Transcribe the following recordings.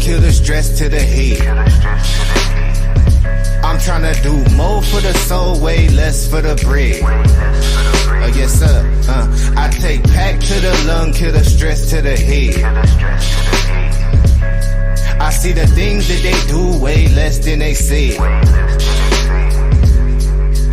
kill the stress to the head. I'm tryna do more for the soul, way less for the bread. Yes sir, I take pack to the lung, kill the stress to the head. I see the things that they do way less than they said.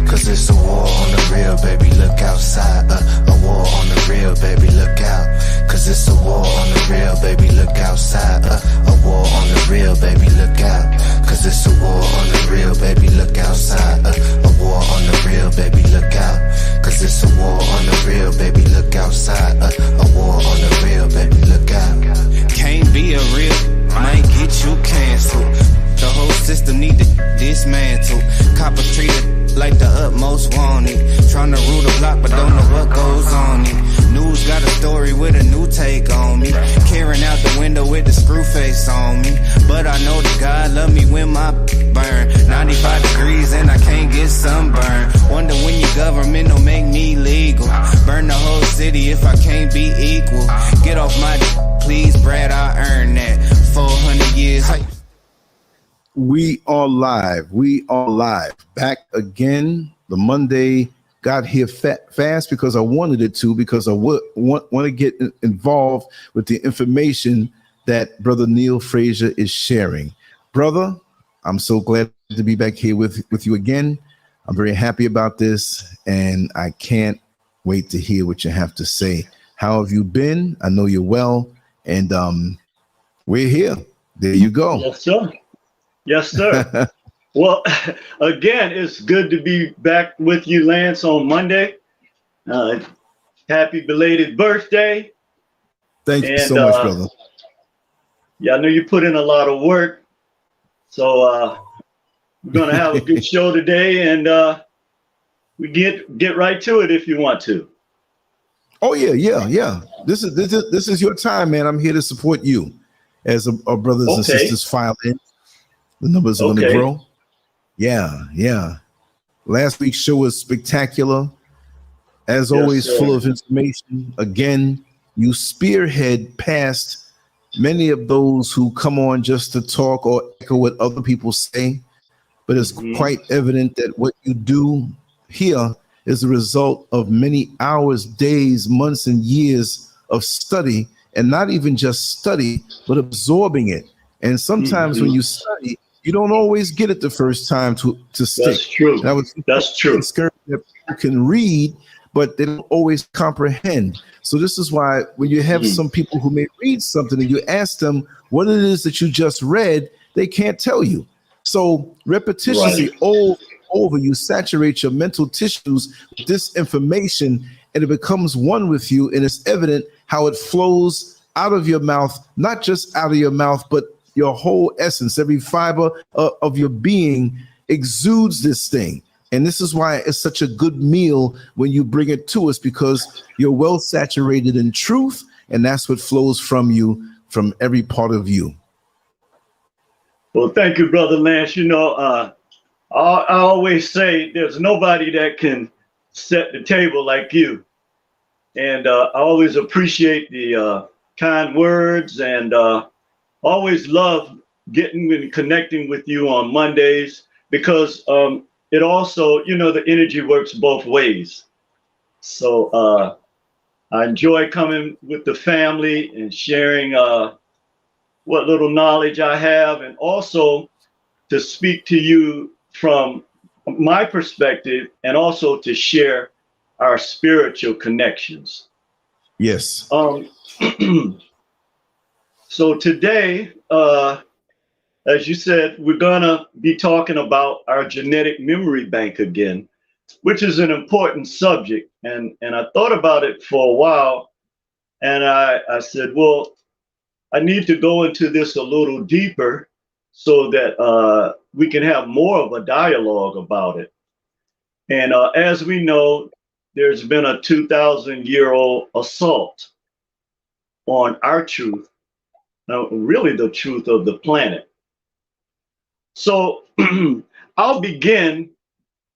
Cause it's a war on the real, baby, look outside. A war on the real, baby, look out. Cause it's a war on the real, baby, look outside. A war on the real, baby, look out. Cause it's a war on the real, baby, look outside. A war on the real, baby, look out. Cause it's a war on the real, baby, look outside. A war on the real, baby, look out. Can't be a real, might get you canceled. The whole system need to dismantle. Copper treated like the utmost wanted. Tryna rule the block but don't know what goes on it. News got a story with a new take on me. Carrying out the window with the screw face on me. But I know that God love me when my burn 95 degrees and I can't get sunburn. Wonder when your government don't make me legal. Burn the whole city if I can't be equal. Get off my please, Brad, I earned that 400 years. We are live. We are live. Back again. The Monday got here fast because I wanted it to, because I want to get involved with the information that Brother Neil Frazier is sharing. Brother, I'm so glad to be back here with you again. I'm very happy about this, and I can't wait to hear what you have to say. How have you been? I know you're well, and we're here. There you go. Yes, sir. Yes, sir. Well, again, it's good to be back with you, Lance, on Monday. Happy belated birthday. Thank you so much, brother. Yeah, I know you put in a lot of work. So we're going to have a good show today, and we get right to it if you want to. Oh, yeah. This is your time, man. I'm here to support you as our brothers and sisters file in. The numbers are going to grow. Yeah. Last week's show was spectacular. As always, full of information. Again, you spearhead past many of those who come on just to talk or echo what other people say. But it's quite evident that what you do here is a result of many hours, days, months, and years of study, and not even just study, but absorbing it. And sometimes when you study, you don't always get it the first time to stick. That's true. That's true. That people can read, but they don't always comprehend. So this is why when you have some people who may read something and you ask them what it is that you just read, they can't tell you. So repetitiously over, you saturate your mental tissues with this information, and it becomes one with you, and it's evident how it flows out of your mouth, not just out of your mouth, but your whole essence, every fiber of your being exudes this thing. And this is why it's such a good meal when you bring it to us, because you're well saturated in truth, and that's what flows from you, from every part of you. Well, thank you, Brother Lance. You know, I always say there's nobody that can set the table like you. And I always appreciate the kind words, and always love getting and connecting with you on Mondays, because it also, you know, the energy works both ways. So I enjoy coming with the family and sharing what little knowledge I have, and also to speak to you from my perspective, and also to share our spiritual connections. Yes. So today, as you said, we're gonna be talking about our genetic memory bank again, which is an important subject. And I thought about it for a while, and I said, well, I need to go into this a little deeper so that we can have more of a dialogue about it. And as we know, there's been a 2,000-year-old assault on our truth, now really the truth of the planet. So I'll begin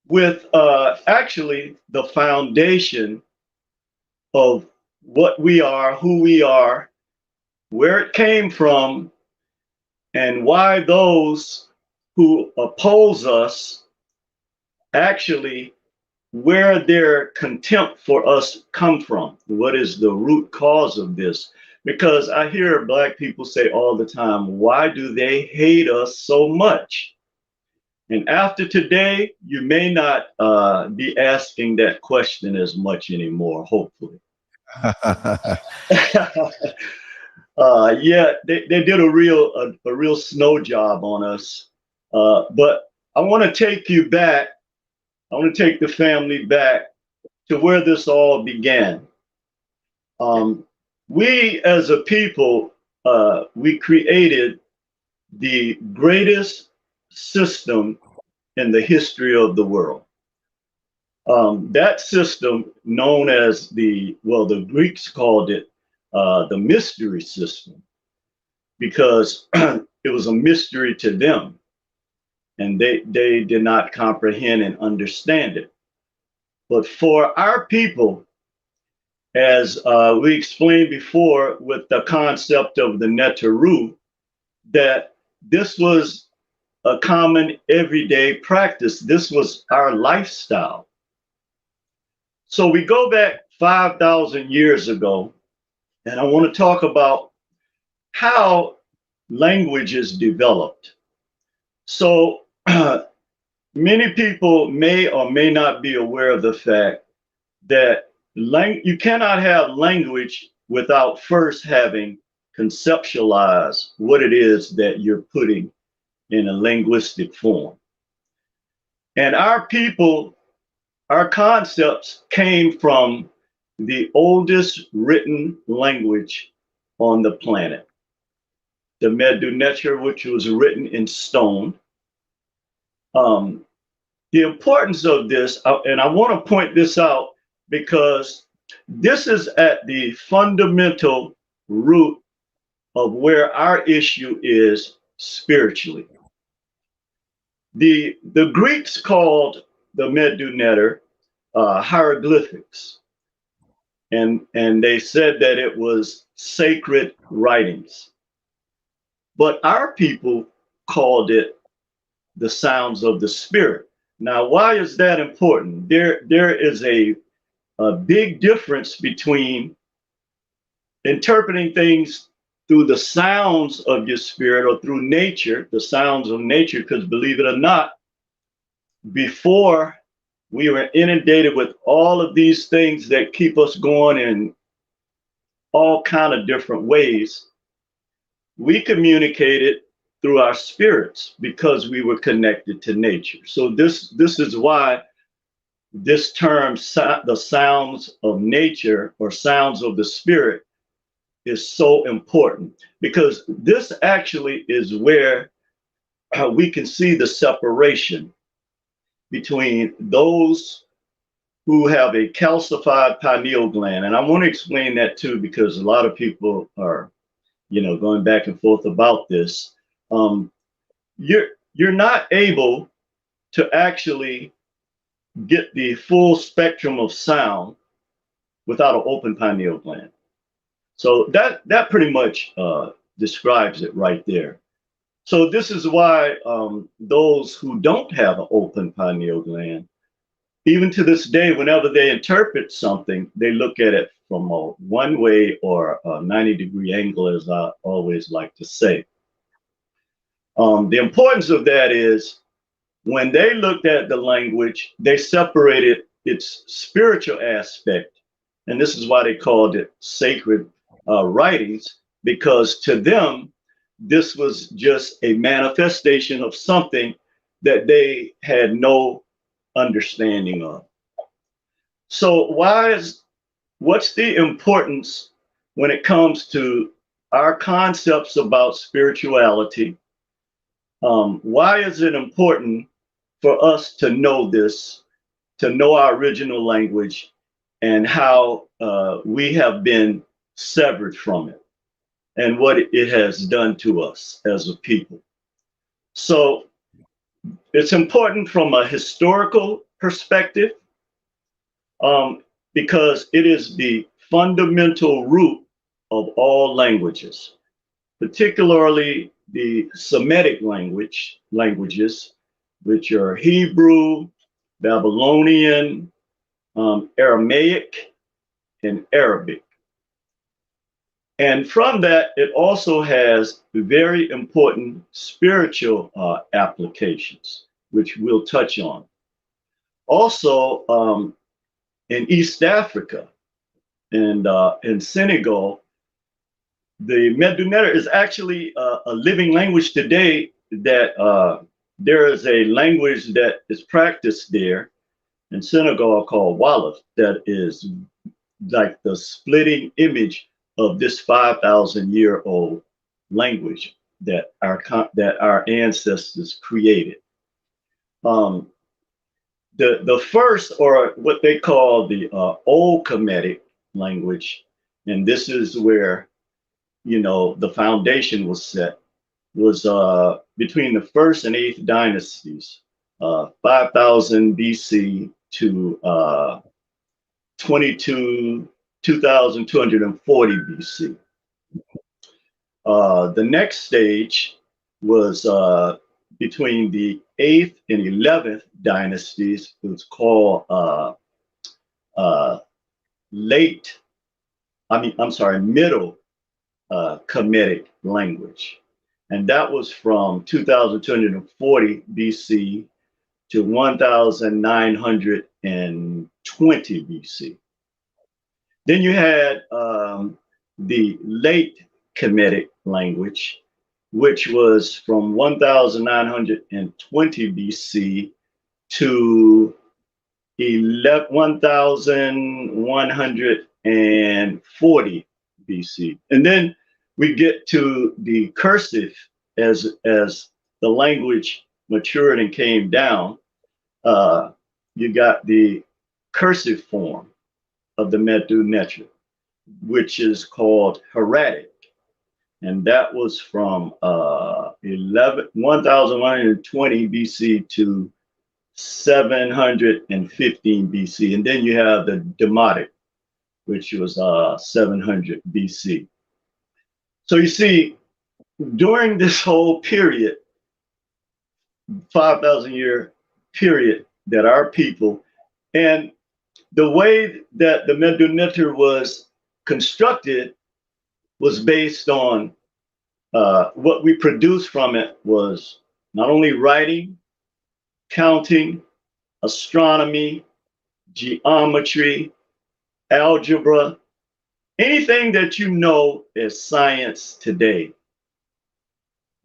with actually the foundation of what we are, who we are, where it came from, and why those who oppose us actually, where their contempt for us come from. What is the root cause of this? Because I hear Black people say all the time, why do they hate us so much? And after today, you may not be asking that question as much anymore, hopefully. Yeah, they did a real snow job on us. But I want to take you back. I want to take the family back to where this all began. We as a people, we created the greatest system in the history of the world. That system, known as the Greeks called it the mystery system, because it was a mystery to them, and they did not comprehend and understand it. But for our people, as we explained before with the concept of the Netaru, that this was a common everyday practice. This was our lifestyle. So we go back 5,000 years ago, and I want to talk about how languages developed. So many people may or may not be aware of the fact that you cannot have language without first having conceptualized what it is that you're putting in a linguistic form. And our people, our concepts came from the oldest written language on the planet, the Medu Neter, which was written in stone. The importance of this, and I want to point this out because this is at the fundamental root of where our issue is spiritually. The Greeks called the Medu Neter hieroglyphics, and they said that it was sacred writings. But our people called it the sounds of the spirit. Now, why is that important? There is a big difference between interpreting things through the sounds of your spirit or through nature, the sounds of nature, because believe it or not, before we were inundated with all of these things that keep us going in all kind of different ways, we communicated through our spirits because we were connected to nature. So this is why this term, the sounds of nature or sounds of the spirit, is so important, because this actually is where we can see the separation between those who have a calcified pineal gland. And I want to explain that too, because a lot of people are, going back and forth about this. You're not able to actually get the full spectrum of sound without an open pineal gland. So that pretty much describes it right there. So this is why those who don't have an open pineal gland, even to this day, whenever they interpret something, they look at it from a one way or a 90-degree angle, as I always like to say. The importance of that is when they looked at the language, they separated its spiritual aspect. And this is why they called it sacred writings, because to them, this was just a manifestation of something that they had no understanding of. So what's the importance when it comes to our concepts about spirituality? Why is it important for us to know this, to know our original language, and how we have been severed from it and what it has done to us as a people? So it's important from a historical perspective, because it is the fundamental root of all languages, particularly the Semitic languages, which are Hebrew, Babylonian, Aramaic, and Arabic. And from that, it also has very important spiritual applications, which we'll touch on. Also, in East Africa and in Senegal, the Medu is actually a living language today. That there is a language that is practiced there in Senegal called Wolof that is like the splitting image of this 5,000-year-old language that our ancestors created. The first, or what they call the Old Kemetic language, and this is where the foundation was set, was between the 1st and 8th dynasties, 5,000 BC to 2,240 BC. The next stage was between the 8th and 11th dynasties. It was called Middle Kemetic language. And that was from 2,240 BC to 1,920 BC. Then you had the Late Kemetic language, which was from 1,920 BC to 1,140 BC. And then we get to the cursive as the language matured and came down. You got the cursive form of the Medu Neter, which is called Hieratic. And that was from 1,120 BC to 715 BC. And then you have the Demotic, which was 700 BC. So you see, during this whole period, 5,000-year period, that our people, and the way that the Medu Neter was constructed was based on what we produced from it was not only writing, counting, astronomy, geometry, algebra, anything that you know is science today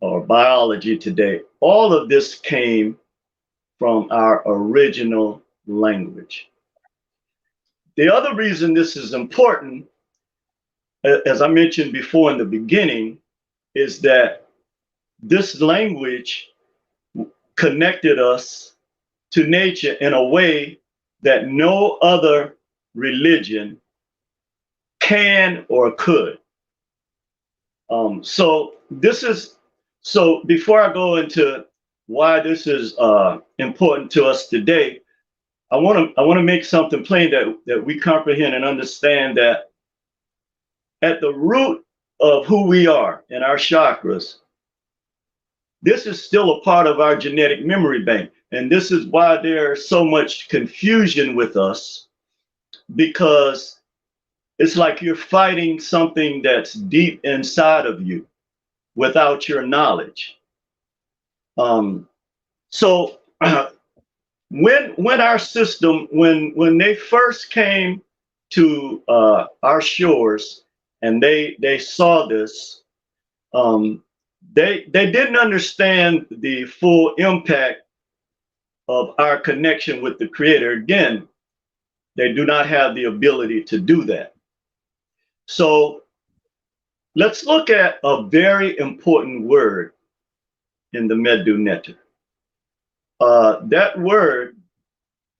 or biology today. All of this came from our original language. The other reason this is important, as I mentioned before in the beginning, is that this language connected us to nature in a way that no other religion can or could. So before I go into why this is important to us today, I want to make something plain that we comprehend and understand that at the root of who we are and our chakras, this is still a part of our genetic memory bank. And this is why there's so much confusion with us, because it's like you're fighting something that's deep inside of you without your knowledge. So when our system, when they first came to our shores and they saw this, they didn't understand the full impact of our connection with the Creator. Again, they do not have the ability to do that. So let's look at a very important word in the Medu Neter. That word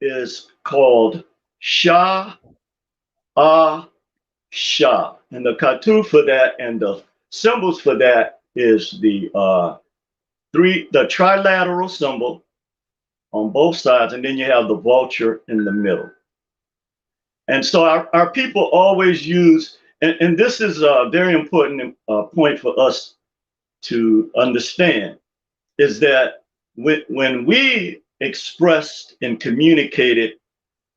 is called Sha Ah Sha. And the cartoon for that and the symbols for that is the trilateral symbol on both sides, and then you have the vulture in the middle. And so our people always use, and this is a very important point for us to understand is that when we expressed and communicated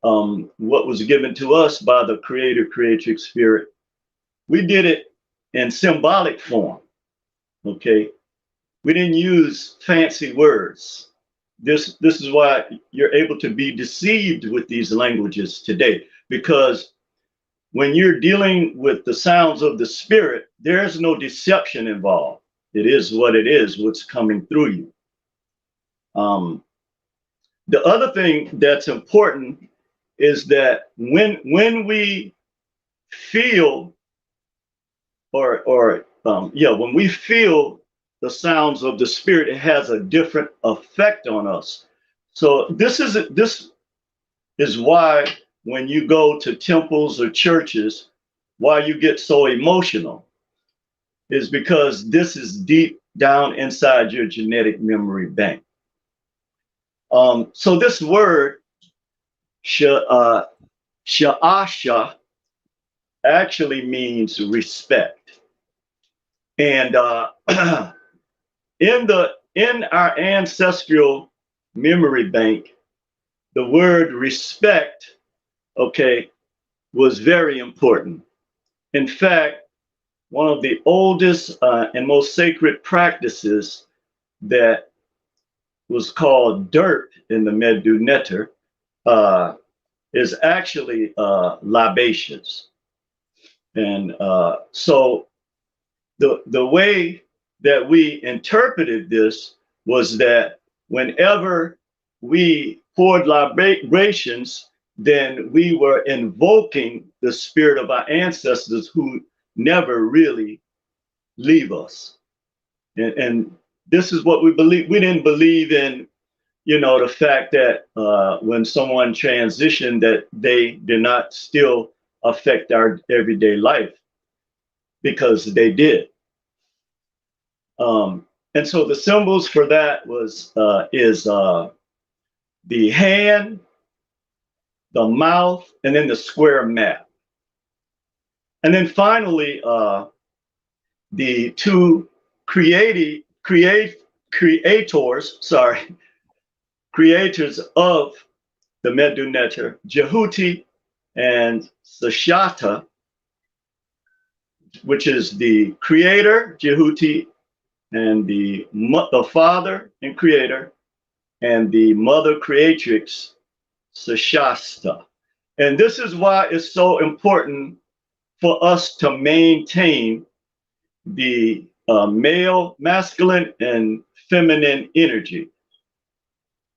what was given to us by the creator creatrix spirit, we did it in symbolic form. Okay, we didn't use fancy words. This is why you're able to be deceived with these languages today, because when you're dealing with the sounds of the spirit, there's no deception involved. It is what it is, what's coming through you. The other thing that's important is that when we feel when we feel the sounds of the spirit, it has a different effect on us. So this is why when you go to temples or churches, why you get so emotional is because this is deep down inside your genetic memory bank. So this word sha'asha actually means respect. And in our ancestral memory bank, the word respect, okay, was very important. In fact, one of the oldest and most sacred practices that was called dirt in the Medu Neter is actually libations. And so the way that we interpreted this was that whenever we poured libations, then we were invoking the spirit of our ancestors who never really leave us. And this is what we believe. We didn't believe in, the fact that when someone transitioned, that they did not still affect our everyday life, because they did. And so the symbols for that is the hand, the mouth, and then the square map. And then finally, the two creators of the Medu Neter, Jehuti and Sashata, which is the creator, Jehuti, and the father and creator, and the mother creatrix, Sashasta. And this is why it's so important for us to maintain the masculine and feminine energy.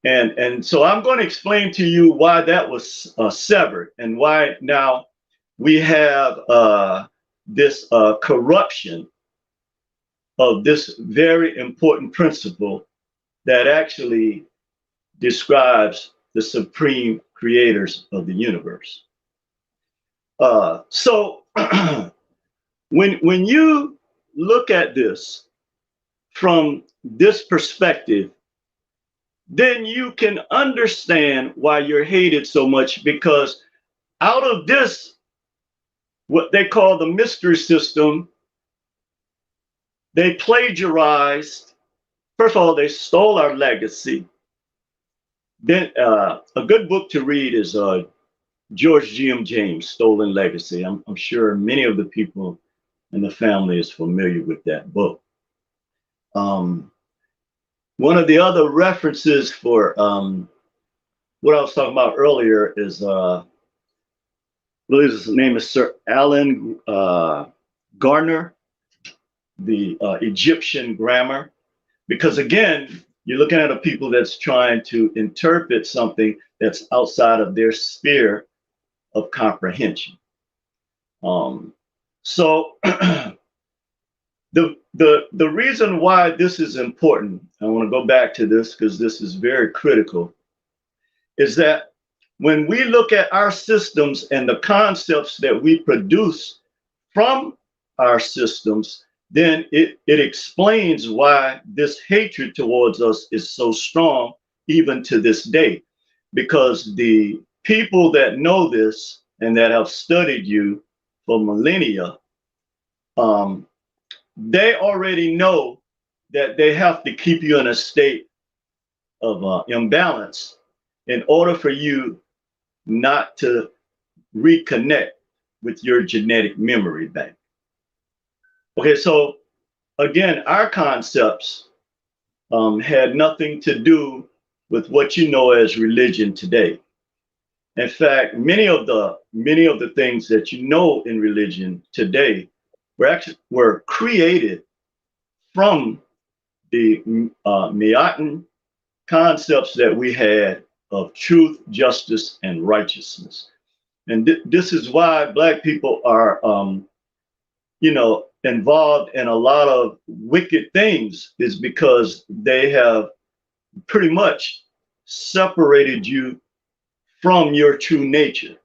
And so I'm going to explain to you why that was severed, and why now we have this corruption of this very important principle that actually describes the supreme creators of the universe. So when you look at this from this perspective, then you can understand why you're hated so much, because out of this, what they call the mystery system, they plagiarized. First of all, they stole our legacy. Then a good book to read is George G.M. James, Stolen Legacy. I'm sure many of the people in the family is familiar with that book. One of the other references for what I was talking about earlier is, I believe his name is Sir Alan Gardner, the Egyptian grammar, because again, you're looking at a people that's trying to interpret something that's outside of their sphere of comprehension. So the reason why this is important, I want to go back to this because this is very critical, is that when we look at our systems and the concepts that we produce from our systems, then it explains why this hatred towards us is so strong even to this day. Because the people that know this and that have studied you for millennia, they already know that they have to keep you in a state of imbalance in order for you not to reconnect with your genetic memory bank. Okay, so again, our concepts had nothing to do with what you know as religion today. In fact, many of the things that you know in religion today were created from the Meotian concepts that we had of truth, justice, and righteousness. And this is why Black people are, involved in a lot of wicked things, is because they have pretty much separated you from your true nature.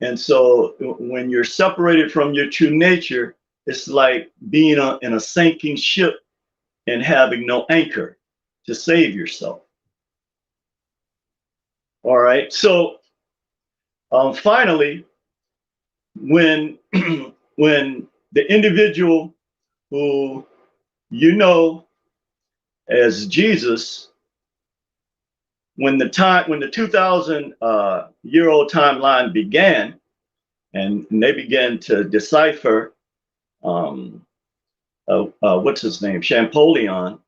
And so when you're separated from your true nature, it's like being in a sinking ship and having no anchor to save yourself. All right. So finally, when the individual who you know as Jesus, when the 2,000-year-old timeline began, and they began to decipher what's his name, Champollion,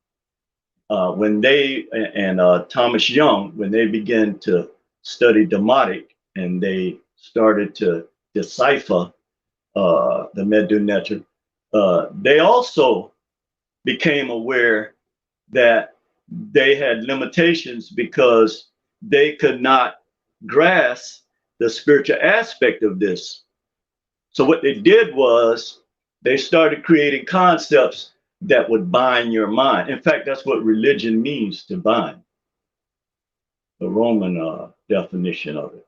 when they and Thomas Young, when they began to study demotic and they started to decipher the Medu Neter, they also became aware that they had limitations because they could not grasp the spiritual aspect of this. So what they did was they started creating concepts that would bind your mind. In fact, that's what religion means, to bind, the Roman definition of it.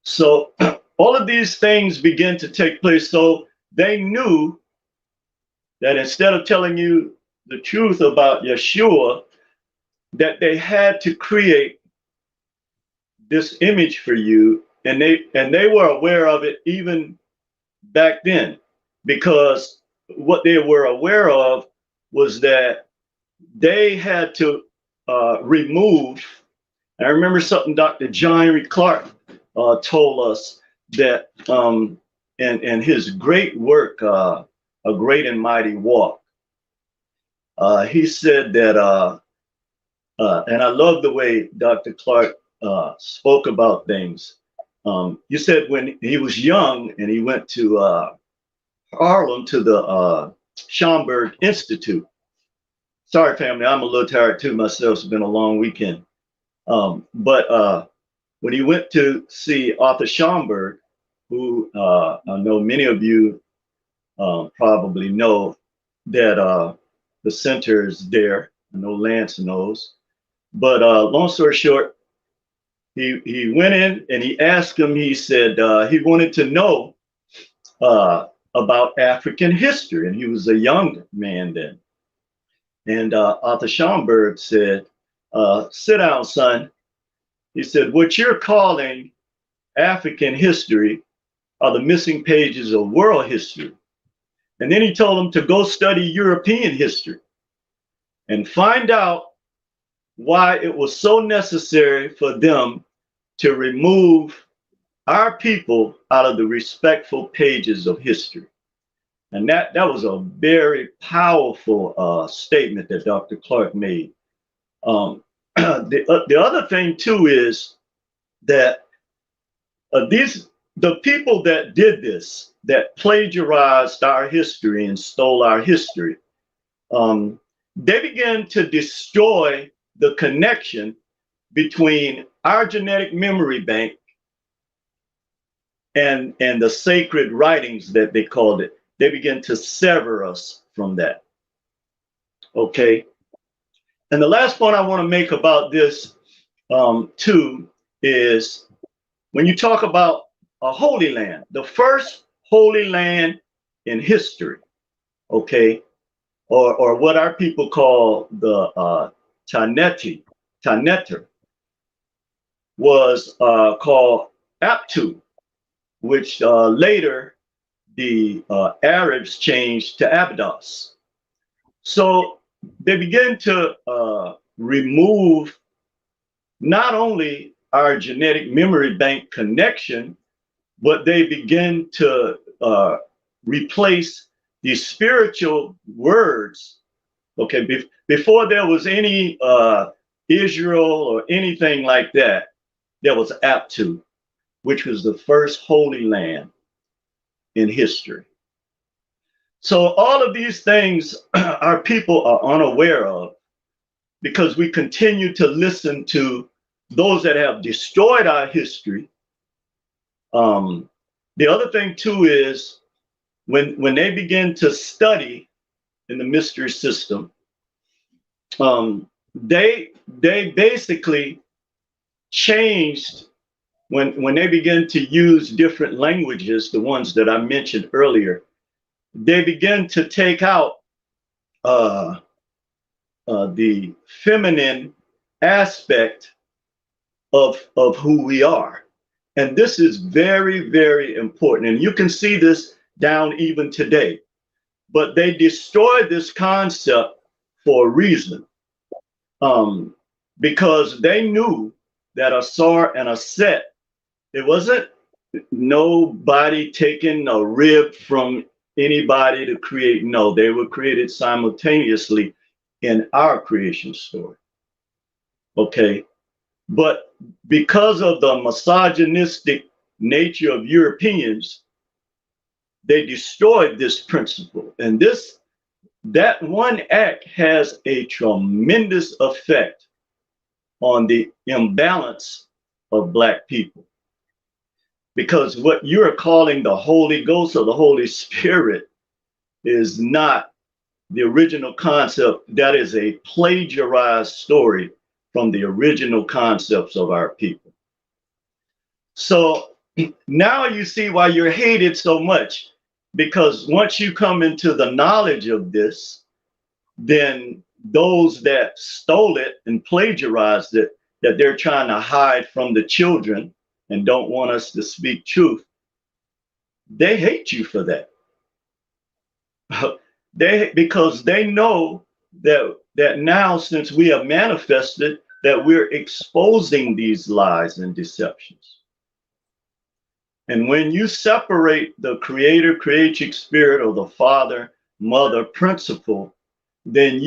So all of these things began to take place. So they knew that instead of telling you the truth about Yeshua, that they had to create this image for you, and they were aware of it even back then, because what they were aware of was that they had to remove. I remember something Dr. John Henry Clark told us, that in his great work, A Great and Mighty Walk, he said that, and I love the way Dr. Clark spoke about things. You said when he was young and he went to Harlem to the Schomburg Institute. Sorry, family, I'm a little tired too myself. It's been a long weekend. But when he went to see Arthur Schomburg, who I know many of you probably know that the center is there. I know Lance knows. But long story short, he went in and he asked him, he said he wanted to know about African history. And he was a young man then. And Arthur Schomburg said, sit down, son. He said, what you're calling African history are the missing pages of world history. And then he told him to go study European history and find out why it was so necessary for them to remove our people out of the respectful pages of history. And that was a very powerful statement that Dr. Clark made. The other thing too is that the people that did this, that plagiarized our history and stole our history, they began to destroy the connection between our genetic memory bank and the sacred writings that they called it. They began to sever us from that. Okay. And the last point I want to make about this too is when you talk about a holy land, the first holy land in history, okay, or what our people call the Taneter, was called Aptu, which later the Arabs changed to Abydos. So they begin to remove not only our genetic memory bank connection, but they begin to replace the spiritual words. Okay, before there was any Israel or anything like that, there was Aptu, which was the first holy land in history. So all of these things our people are unaware of because we continue to listen to those that have destroyed our history. The other thing too is when they begin to study in the mystery system, they basically changed when they begin to use different languages, the ones that I mentioned earlier. They begin to take out the feminine aspect of who we are. And this is very, very important. And you can see this down even today. But they destroyed this concept for a reason. Because they knew that a Sar and a Set, it wasn't nobody taking a rib from anybody to create. No, they were created simultaneously in our creation story. Okay. But because of the misogynistic nature of Europeans, they destroyed this principle. And that one act has a tremendous effect on the imbalance of Black people. Because what you're calling the Holy Ghost or the Holy Spirit is not the original concept. That is a plagiarized story from the original concepts of our people. So now you see why you're hated so much, because once you come into the knowledge of this, then those that stole it and plagiarized it, that they're trying to hide from the children and don't want us to speak truth, they hate you for that. Because they know that now, since we have manifested, that we're exposing these lies and deceptions. And when you separate the creator, creatrix spirit, or the father, mother principle, then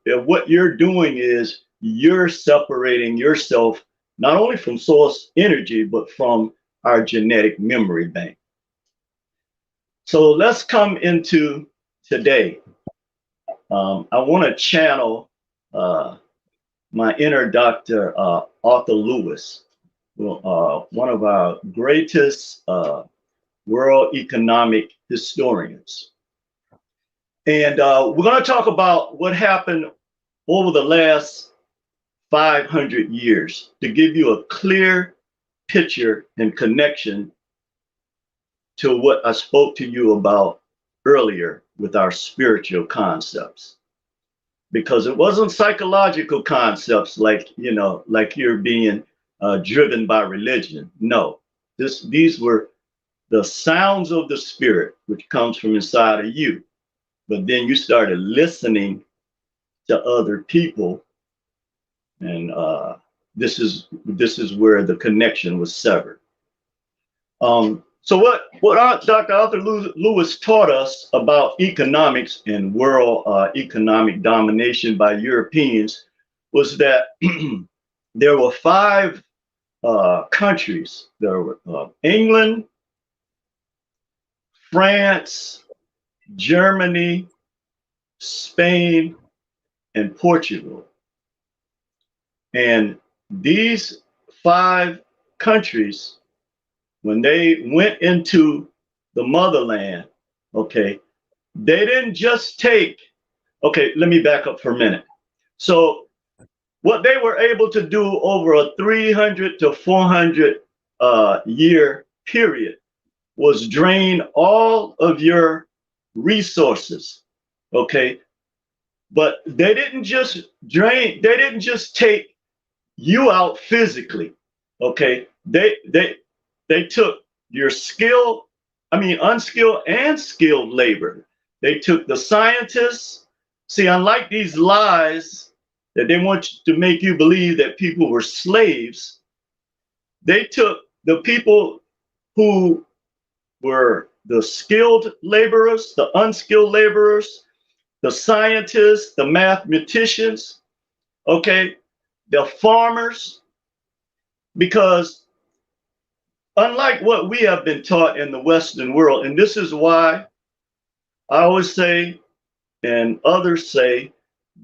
what you're doing is you're separating yourself not only from source energy, but from our genetic memory bank. So let's come into today. I want to channel my inner Dr. Arthur Lewis, one of our greatest world economic historians. And we're going to talk about what happened over the last 500 years to give you a clear picture and connection to what I spoke to you about earlier with our spiritual concepts. Because it wasn't psychological concepts like you're being driven by religion. No, these were the sounds of the spirit, which comes from inside of you. But then you started listening to other people, and this is where the connection was severed. So what Dr. Arthur Lewis taught us about economics and world economic domination by Europeans was that there were 5 countries. There were England, France, Germany, Spain, and Portugal. And these 5 countries, when they went into the motherland, okay, they didn't just take, okay, let me back up for a minute. So what they were able to do over a 300 to 400 year period was drain all of your resources, okay? But they didn't just take you out physically, okay? They took your unskilled and skilled labor. They took the scientists, See, unlike these lies that they want to make you believe that people were slaves, they took the people who were the skilled laborers, the unskilled laborers, the scientists, the mathematicians, okay, the farmers, because unlike what we have been taught in the Western world, and this is why I always say, and others say,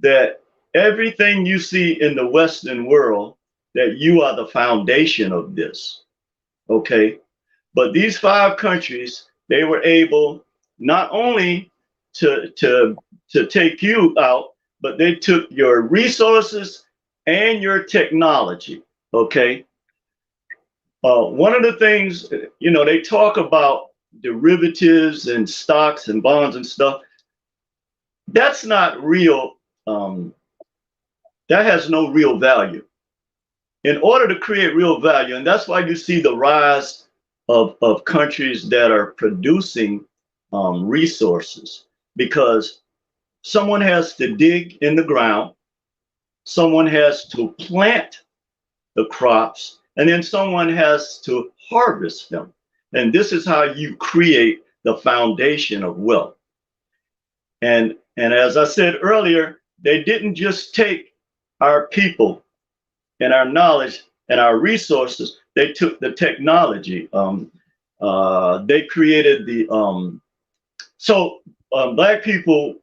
that everything you see in the Western world, that you are the foundation of this, okay? But these 5 countries, they were able not only to take you out, but they took your resources and your technology, okay? One of the things, you know, they talk about derivatives and stocks and bonds and stuff. That's not real. That has no real value. In order to create real value, and that's why you see the rise of countries that are producing resources, because someone has to dig in the ground, someone has to plant the crops, and then someone has to harvest them. And this is how you create the foundation of wealth. And as I said earlier, they didn't just take our people and our knowledge and our resources, they took the technology. They created the, Black people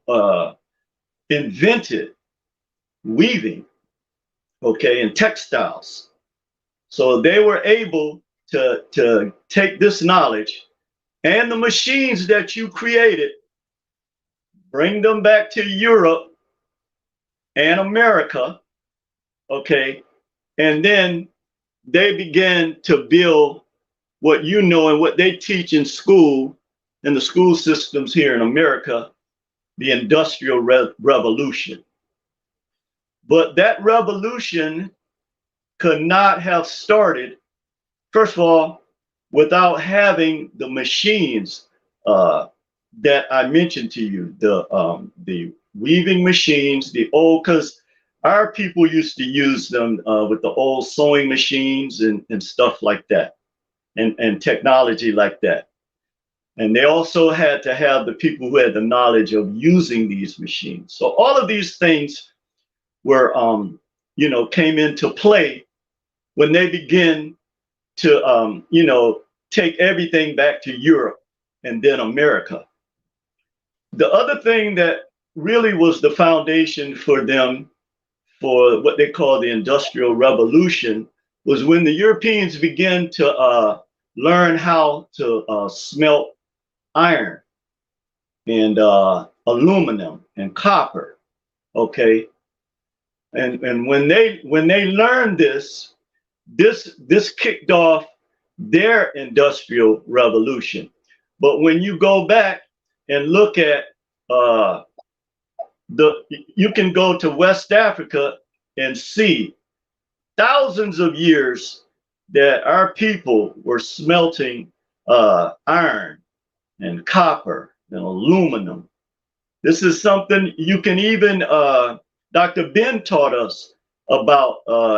invented weaving, okay, and textiles. So they were able to take this knowledge and the machines that you created, bring them back to Europe and America, okay, and then they began to build what you know and what they teach in school, in the school systems here in America, the Industrial Revolution. But that revolution could not have started, first of all, without having the machines that I mentioned to you, the weaving machines, the old, because our people used to use them with the old sewing machines and stuff like that, and technology like that. And they also had to have the people who had the knowledge of using these machines. So all of these things were, you know, came into play when they begin to, you know, take everything back to Europe and then America. The other thing that really was the foundation for them, for what they call the Industrial Revolution, was when the Europeans began to learn how to smelt iron and aluminum and copper, okay? And when they learned this kicked off their Industrial Revolution. But when you go back and look at you can go to West Africa and see thousands of years that our people were smelting iron and copper and aluminum. This is something you can even, Dr. Ben taught us about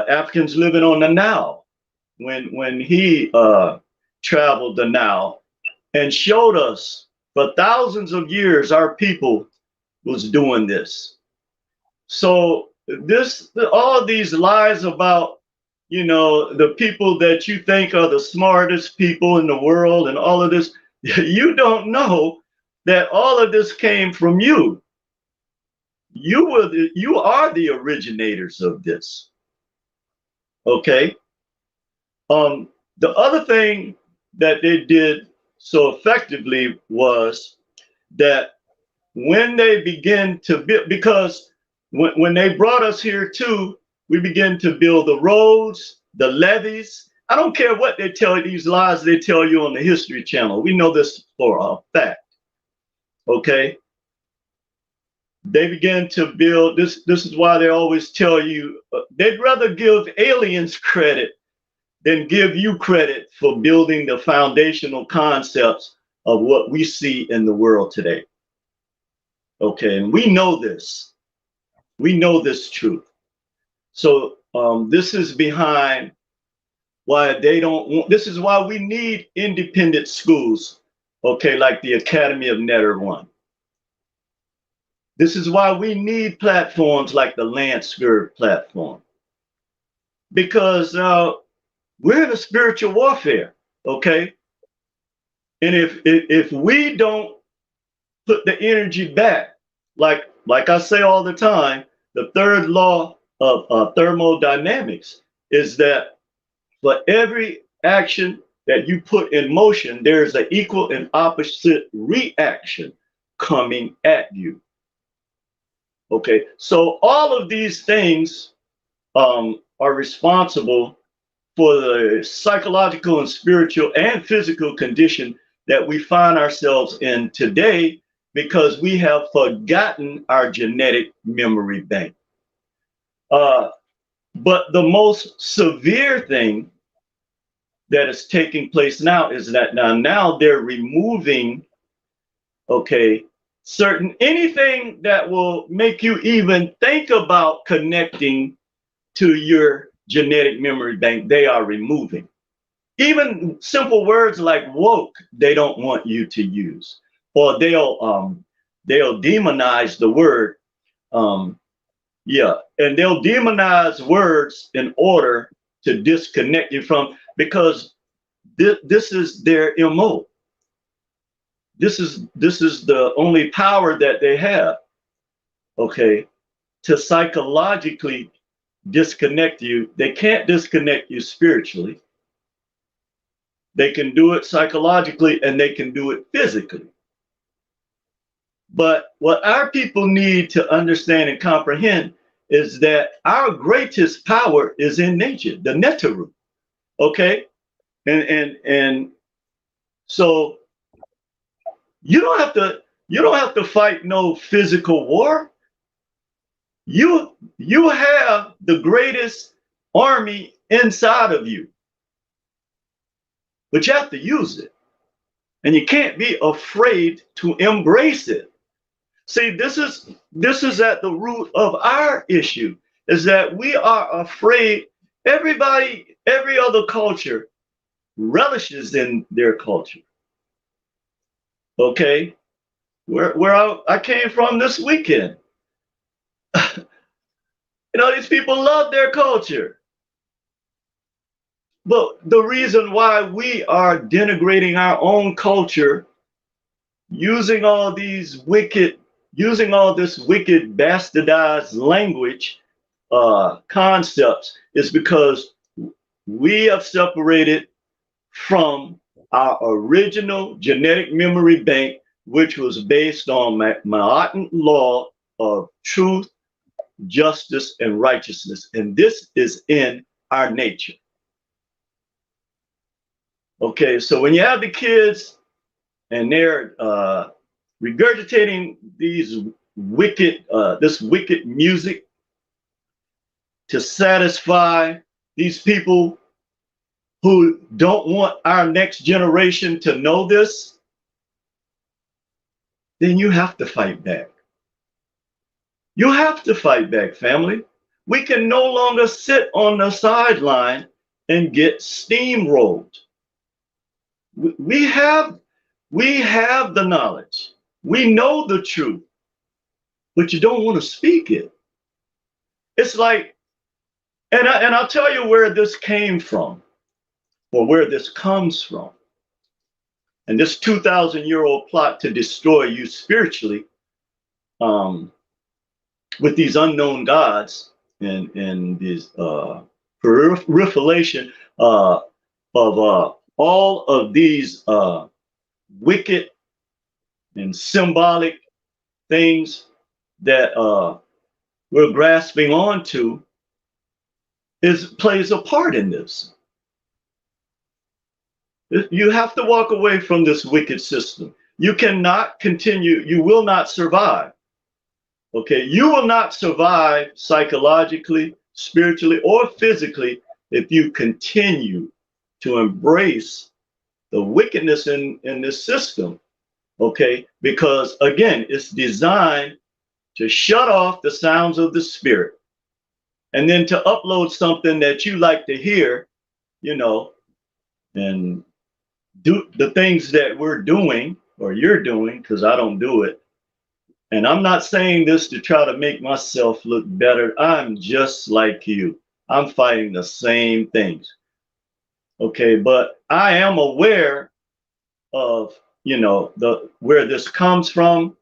Africans living on the Nile when he traveled the Nile and showed us for thousands of years our people was doing this. So all these lies about, you know, the people that you think are the smartest people in the world and all of this, you don't know that all of this came from you. You are the originators of this. Okay. The other thing that they did so effectively was that when they begin to build, because when they brought us here too, we began to build the roads, the levees. I don't care what they tell you, these lies they tell you on the History Channel. We know this for a fact. Okay. They began to build this. This is why they always tell you they'd rather give aliens credit than give you credit for building the foundational concepts of what we see in the world today. Okay, and we know this. We know this truth. So this is behind why they don't want, this is why we need independent schools, okay, like the Academy of Netter One. This is why we need platforms like the LanceScurv platform. Because we're in a spiritual warfare, okay? And if we don't put the energy back, like I say all the time, the third law of thermodynamics is that for every action that you put in motion, there's an equal and opposite reaction coming at you. Okay, so all of these things are responsible for the psychological and spiritual and physical condition that we find ourselves in today, because we have forgotten our genetic memory bank. But the most severe thing that is taking place now is that now they're removing, okay, anything that will make you even think about connecting to your genetic memory bank, they are removing. Even simple words like woke, they don't want you to use, or they'll demonize the word. And they'll demonize words in order to disconnect you from, because this is their MO. This is the only power that they have, okay, to psychologically disconnect you. They can't disconnect you spiritually. They can do it psychologically and they can do it physically. But what our people need to understand and comprehend is that our greatest power is in nature, the Netaru, okay? And so you don't have to fight no physical war. You have the greatest army inside of you, but you have to use it, and you can't be afraid to embrace it. See, this is at the root of our issue, is that we are afraid. Every other culture relishes in their culture. Okay, where I came from this weekend, these people love their culture. But the reason why we are denigrating our own culture, using all this wicked bastardized language concepts, is because we have separated from our original genetic memory bank, which was based on Ma'atan law of truth, justice, and righteousness. And this is in our nature. Okay, so when you have the kids and they're regurgitating this wicked music to satisfy these people who don't want our next generation to know this, then you have to fight back. You have to fight back, family. We can no longer sit on the sideline and get steamrolled. We have the knowledge. We know the truth, but you don't want to speak it. It's like, and I'll tell you where this came from, or where this comes from. And this 2,000-year-old plot to destroy you spiritually, with these unknown gods and this proliferation of all of these wicked and symbolic things that we're grasping onto, plays a part in this. You have to walk away from this wicked system. You cannot continue. You will not survive. Okay, you will not survive psychologically, spiritually, or physically if you continue to embrace the wickedness in this system. Okay, because again, it's designed to shut off the sounds of the spirit, and then to upload something that you like to hear, you know, and do the things that we're doing or you're doing, because I don't do it. And I'm not saying this to try to make myself look better. I'm just like you. I'm fighting the same things. Okay, but I am aware of, you know, where this comes from,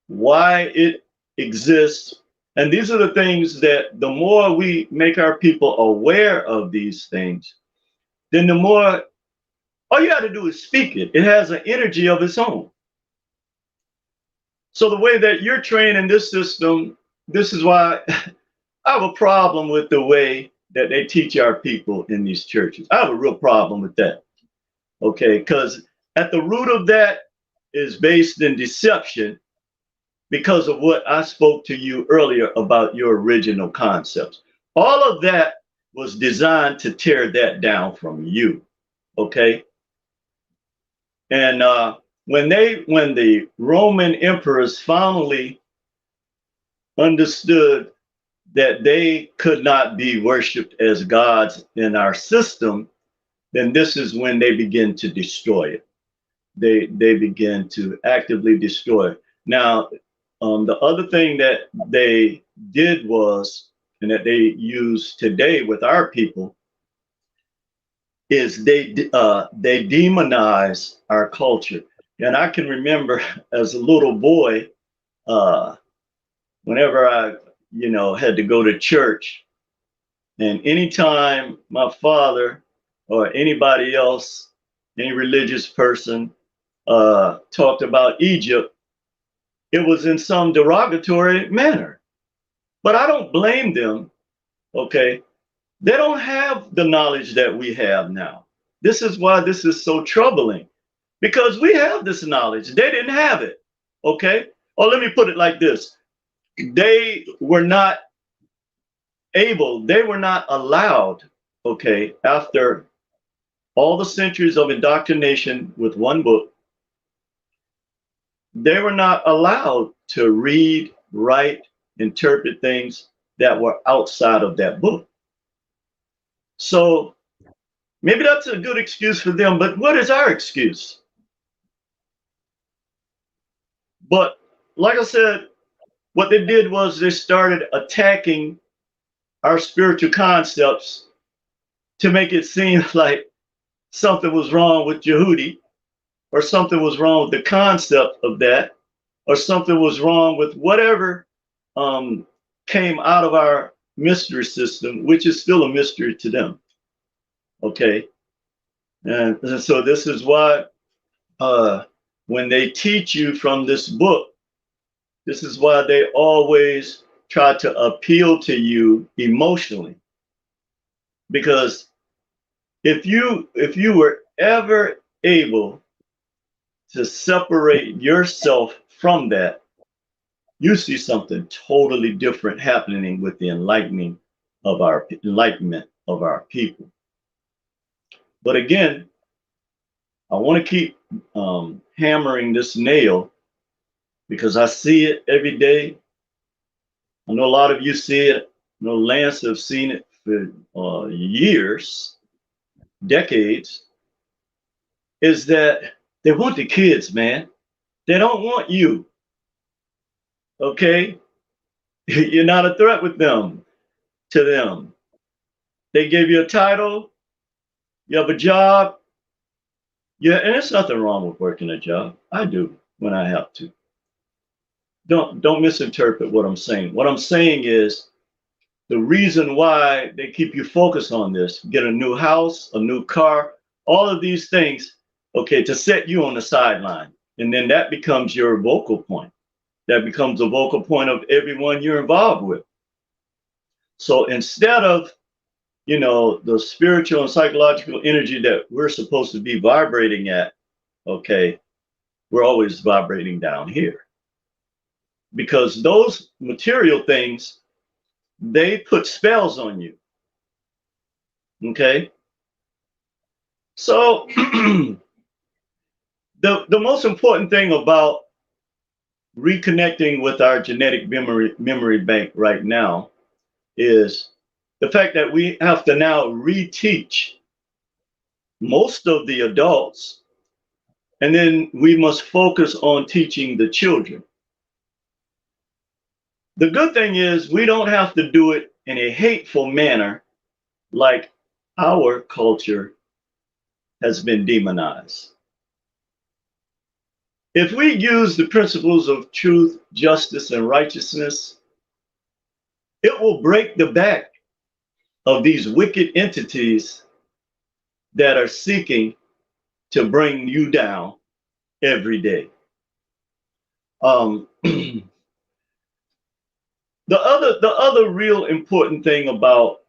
why it exists. And these are the things that the more we make our people aware of these things, then the more, all you got to do is speak it. It has an energy of its own. So the way that you're trained in this system, this is why I have a problem with the way that they teach our people in these churches. I have a real problem with that. Okay, because at the root of that is based in deception, because of what I spoke to you earlier about your original concepts. All of that was designed to tear that down from you. Okay. And when the Roman emperors finally understood that they could not be worshiped as gods in our system, then this is when they begin to destroy it. They begin to actively destroy it. Now, the other thing that they did was, and that they use today with our people, is they demonize our culture. And I can remember as a little boy, whenever I, you know, had to go to church, and anytime my father or anybody else, any religious person, talked about Egypt, it was in some derogatory manner. But I don't blame them, okay? They don't have the knowledge that we have now. This is why this is so troubling, because we have this knowledge. They didn't have it, okay? Or let me put it like this. They were not able, they were not allowed, okay, after all the centuries of indoctrination with one book, they were not allowed to read, write, interpret things that were outside of that book. So maybe that's a good excuse for them, but what is our excuse? But like I said, what they did was they started attacking our spiritual concepts to make it seem like something was wrong with Yehudi, or something was wrong with the concept of that, or something was wrong with whatever came out of our mystery system, which is still a mystery to them. Okay. And so this is why when they teach you from this book, this is why they always try to appeal to you emotionally. Because if you were ever able to separate yourself from that, you see something totally different happening with the enlightenment of our people. But again, I want to keep hammering this nail, because I see it every day. I know a lot of you see it. I know Lance have seen it for years, decades. Is that they want the kids, man. They don't want you. Okay? You're not a threat with them, to them. They gave you a title, you have a job. Yeah, and there's nothing wrong with working a job. I do when I have to. Don't misinterpret what I'm saying. What I'm saying is the reason why they keep you focused on this, get a new house, a new car, all of these things, okay, to set you on the sideline. And then that becomes your vocal point. That becomes a vocal point of everyone you're involved with. So instead of, you know, the spiritual and psychological energy that we're supposed to be vibrating at, okay, we're always vibrating down here. Because those material things, they put spells on you. Okay? So the most important thing about reconnecting with our genetic memory bank right now is the fact that we have to now reteach most of the adults, and then we must focus on teaching the children. The good thing is we don't have to do it in a hateful manner like our culture has been demonized. If we use the principles of truth, justice, and righteousness, it will break the back of these wicked entities that are seeking to bring you down every day. The other real important thing about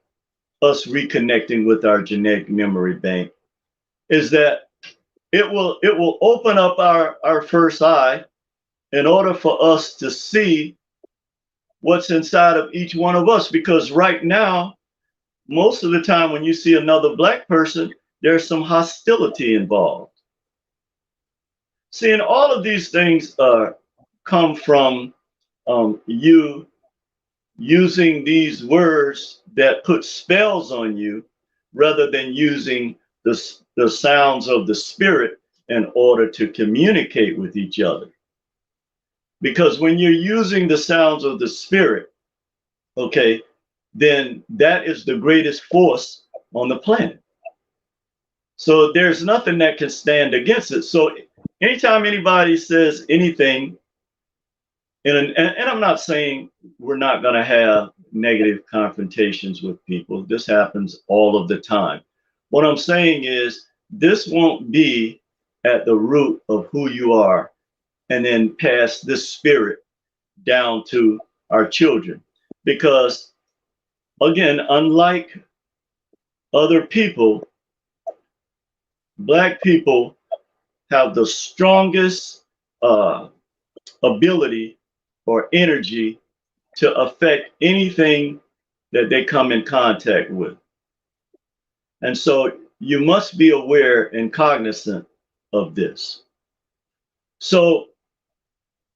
us reconnecting with our genetic memory bank is that it will open up our first eye in order for us to see what's inside of each one of us. Because right now, most of the time when you see another Black person, there's some hostility involved. See, and all of these things come from you using these words that put spells on you rather than using the sounds of the spirit in order to communicate with each other. Because when you're using the sounds of the spirit, okay, then that is the greatest force on the planet. So there's nothing that can stand against it. So anytime anybody says anything, and I'm not saying we're not going to have negative confrontations with people. This happens all of the time. What I'm saying is this won't be at the root of who you are and then pass this spirit down to our children. Because again, unlike other people, Black people have the strongest ability or energy to affect anything that they come in contact with. And so you must be aware and cognizant of this. So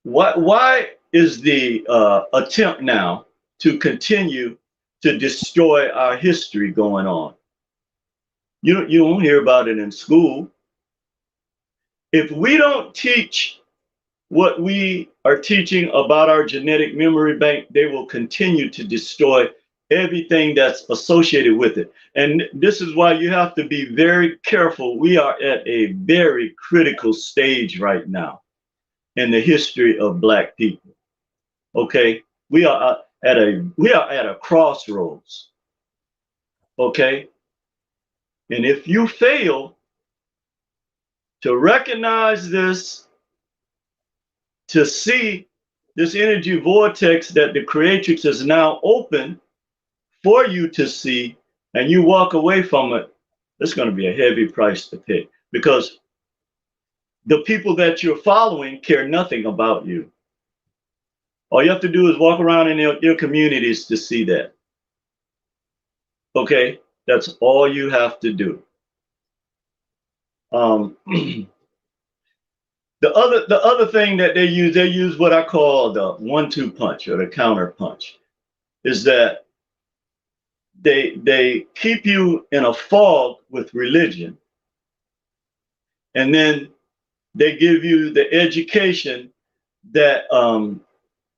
why is the attempt now to continue to destroy our history going on? You don't hear about it in school. If we don't teach what we are teaching about our genetic memory bank, they will continue to destroy everything that's associated with it. And this is why you have to be very careful. We are at a very critical stage right now in the history of Black people. Okay, we are at a crossroads. Okay, and if you fail to recognize this, to see this energy vortex that the Creatrix is now open for you to see, and you walk away from it, it's going to be a heavy price to pay, because the people that you're following care nothing about you. All you have to do is walk around in your communities to see that. Okay, that's all you have to do. The other thing that they use what I call the 1-2 punch or the counter punch, is that they keep you in a fog with religion, and then they give you the education that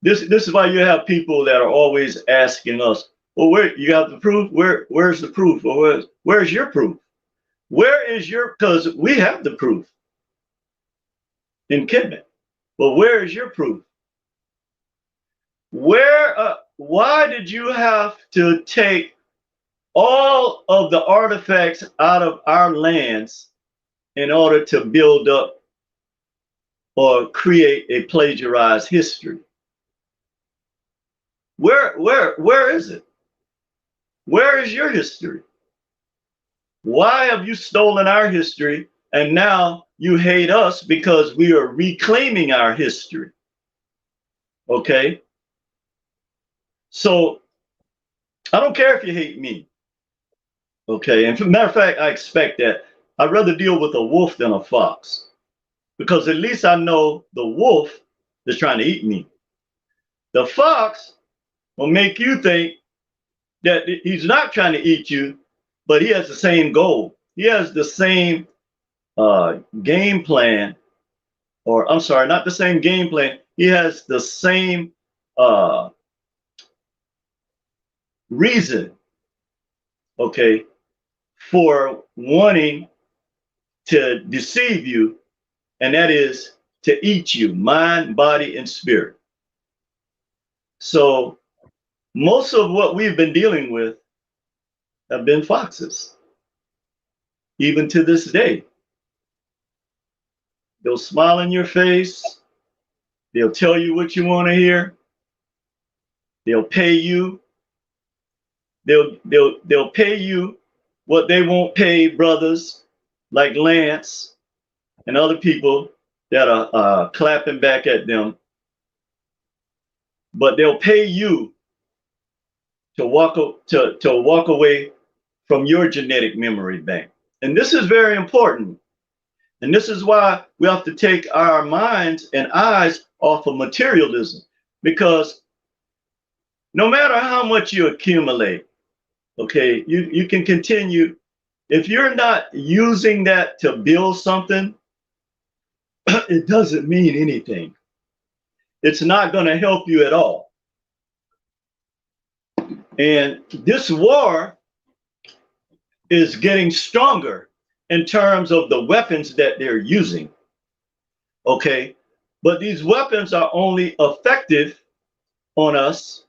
this is why you have people that are always asking us, well, where you got the proof? Where's the proof? Or where's your proof? Where is your, because we have the proof in Kemet. But where is your proof? Why did you have to take all of the artifacts out of our lands in order to build up or create a plagiarized history? Where is it? Where is your history? Why have you stolen our history and now you hate us because we are reclaiming our history? Okay? So I don't care if you hate me. Okay, and as a matter of fact, I expect that. I'd rather deal with a wolf than a fox, because at least I know the wolf that's trying to eat me. The fox will make you think that he's not trying to eat you, but he has the same goal. He has the same game plan, or I'm sorry, not the same game plan. He has the same reason, okay, for wanting to deceive you, and that is to eat you, mind, body, and spirit. So most of what we've been dealing with have been foxes, even to this day. They'll smile in your face. They'll tell you what you want to hear. They'll pay you. They'll pay you what they won't pay brothers like Lance and other people that are clapping back at them. But they'll pay you to walk away from your genetic memory bank. And this is very important. And this is why we have to take our minds and eyes off of materialism, because no matter how much you accumulate, okay, you can continue. If you're not using that to build something, it doesn't mean anything. It's not going to help you at all. And this war is getting stronger in terms of the weapons that they're using. Okay, but these weapons are only effective on us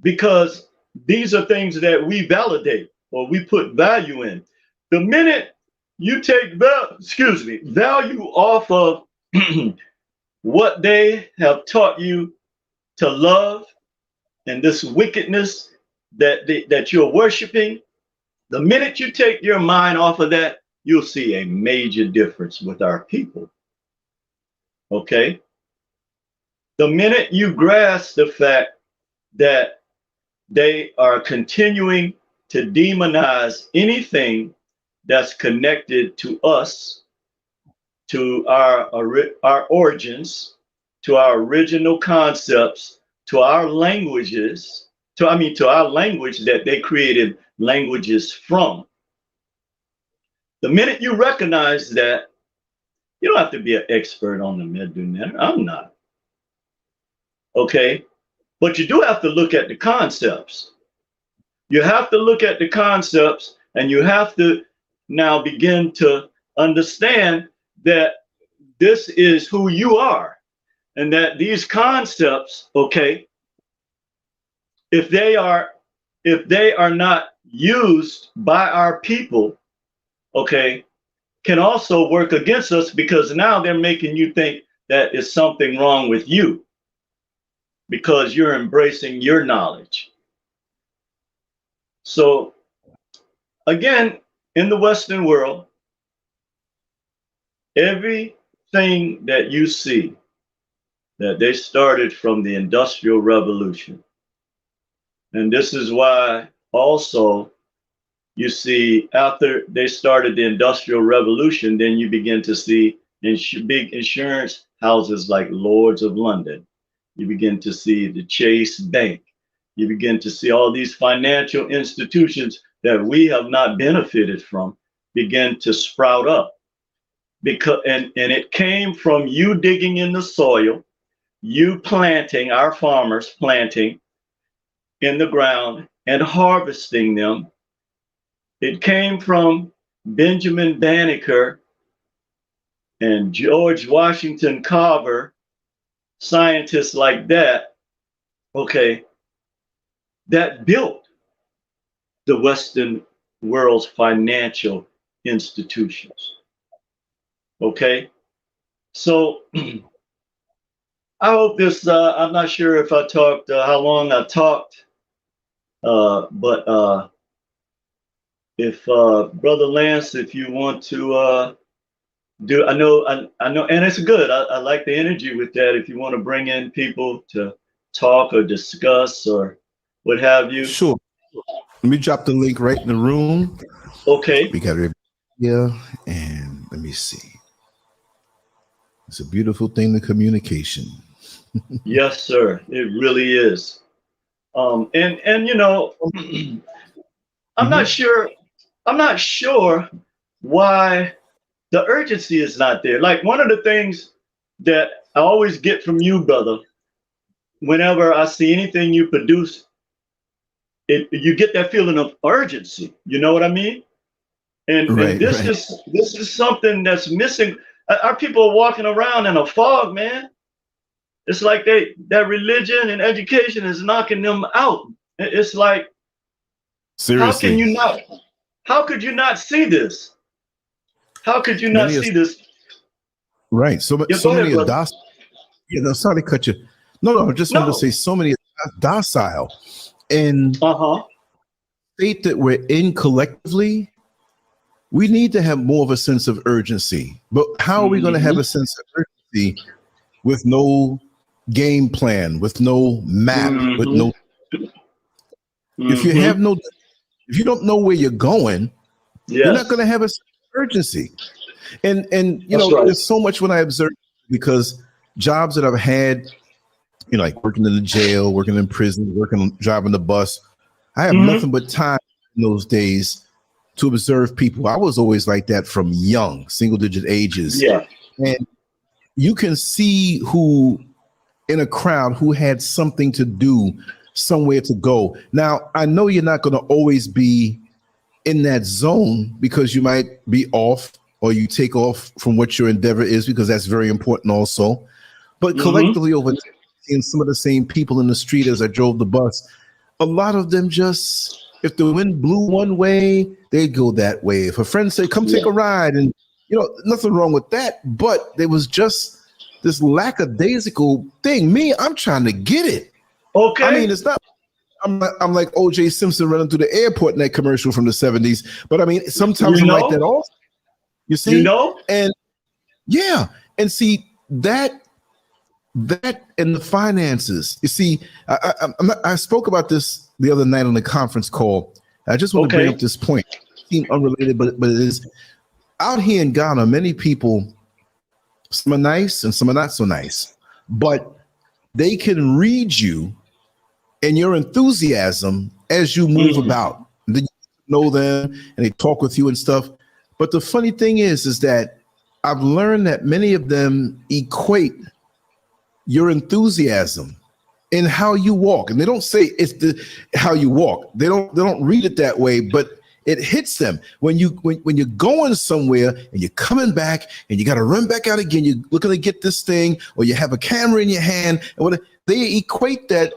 because these are things that we validate or we put value in. The minute you take value off of what they have taught you to love and this wickedness that you're worshiping, the minute you take your mind off of that, you'll see a major difference with our people. Okay? The minute you grasp the fact that they are continuing to demonize anything that's connected to us, to our origins, to our original concepts, to our languages, to our language that they created languages from. The minute you recognize that, you don't have to be an expert on the Medunet. I'm not. Okay? But you do have to look at the concepts. You have to look at the concepts, and you have to now begin to understand that this is who you are, and that these concepts, okay, if they are not used by our people, okay, can also work against us, because now they're making you think that is something wrong with you because you're embracing your knowledge. So again, in the Western world, everything that you see that they started from the Industrial Revolution. And this is why also you see after they started the Industrial Revolution, then you begin to see big insurance houses like Lloyd's of London. You begin to see the Chase Bank. You begin to see all these financial institutions that we have not benefited from begin to sprout up. And it came from you digging in the soil, you planting, our farmers planting in the ground and harvesting them. It came from Benjamin Banneker and George Washington Carver, scientists like that, okay, that built the Western world's financial institutions. Okay, so I hope this, I'm not sure if I talked, how long I talked, but if Brother Lance, if you want to do, I know, and it's good. I like the energy with that. If you want to bring in people to talk or discuss or what have you. Sure. Let me drop the link right in the room. Okay. We got it here, and let me see. It's a beautiful thing, the communication. Yes, sir. It really is. And you know, I'm not sure why the urgency is not there. Like, one of the things that I always get from you, brother, whenever I see anything you produce, you get that feeling of urgency. You know what I mean? And this is something that's missing. Our people are walking around in a fog, man. It's like that religion and education is knocking them out. It's like, seriously, how could you not see this? How could you not see this? Right. So many are docile. Yeah, no, sorry to cut you. No, I just wanted to say so many are docile. And state that we're in collectively, we need to have more of a sense of urgency. But how are we going to have a sense of urgency with no game plan, with no map, with no? If you don't know where you're going, you're not going to have a sense of urgency. And you know, there's so much when I observe, because jobs that I've had, you know, like working in the jail, working in prison, driving the bus, I have nothing but time in those days to observe people. I was always like that from young, single-digit ages. Yeah. And you can see who in a crowd who had something to do, somewhere to go. Now, I know you're not going to always be in that zone, because you might be off, or you take off from what your endeavor is, because that's very important also. But collectively, over time, seeing some of the same people in the street as I drove the bus, a lot of them just, if the wind blew one way, they'd go that way. If a friend said, come take a ride, and you know, nothing wrong with that, but there was just this lackadaisical thing. Me, I'm trying to get it. Okay. I mean, it's not, I'm like O.J. Simpson running through the airport in that commercial from the 70s. But I mean, sometimes I'm like that also. You see? You know? And yeah. And see, that and the finances. You see, I spoke about this the other night on the conference call. I just want to bring up this point. It seems unrelated, but it is. Out here in Ghana, many people, some are nice and some are not so nice, but they can read you and your enthusiasm as you move about. And then you know them and they talk with you and stuff. But the funny thing is that I've learned that many of them equate your enthusiasm in how you walk. And they don't say it's how you walk. They don't read it that way, but it hits them when you're going somewhere and you're coming back and you got to run back out again. You're looking to get this thing, or you have a camera in your hand, and they equate that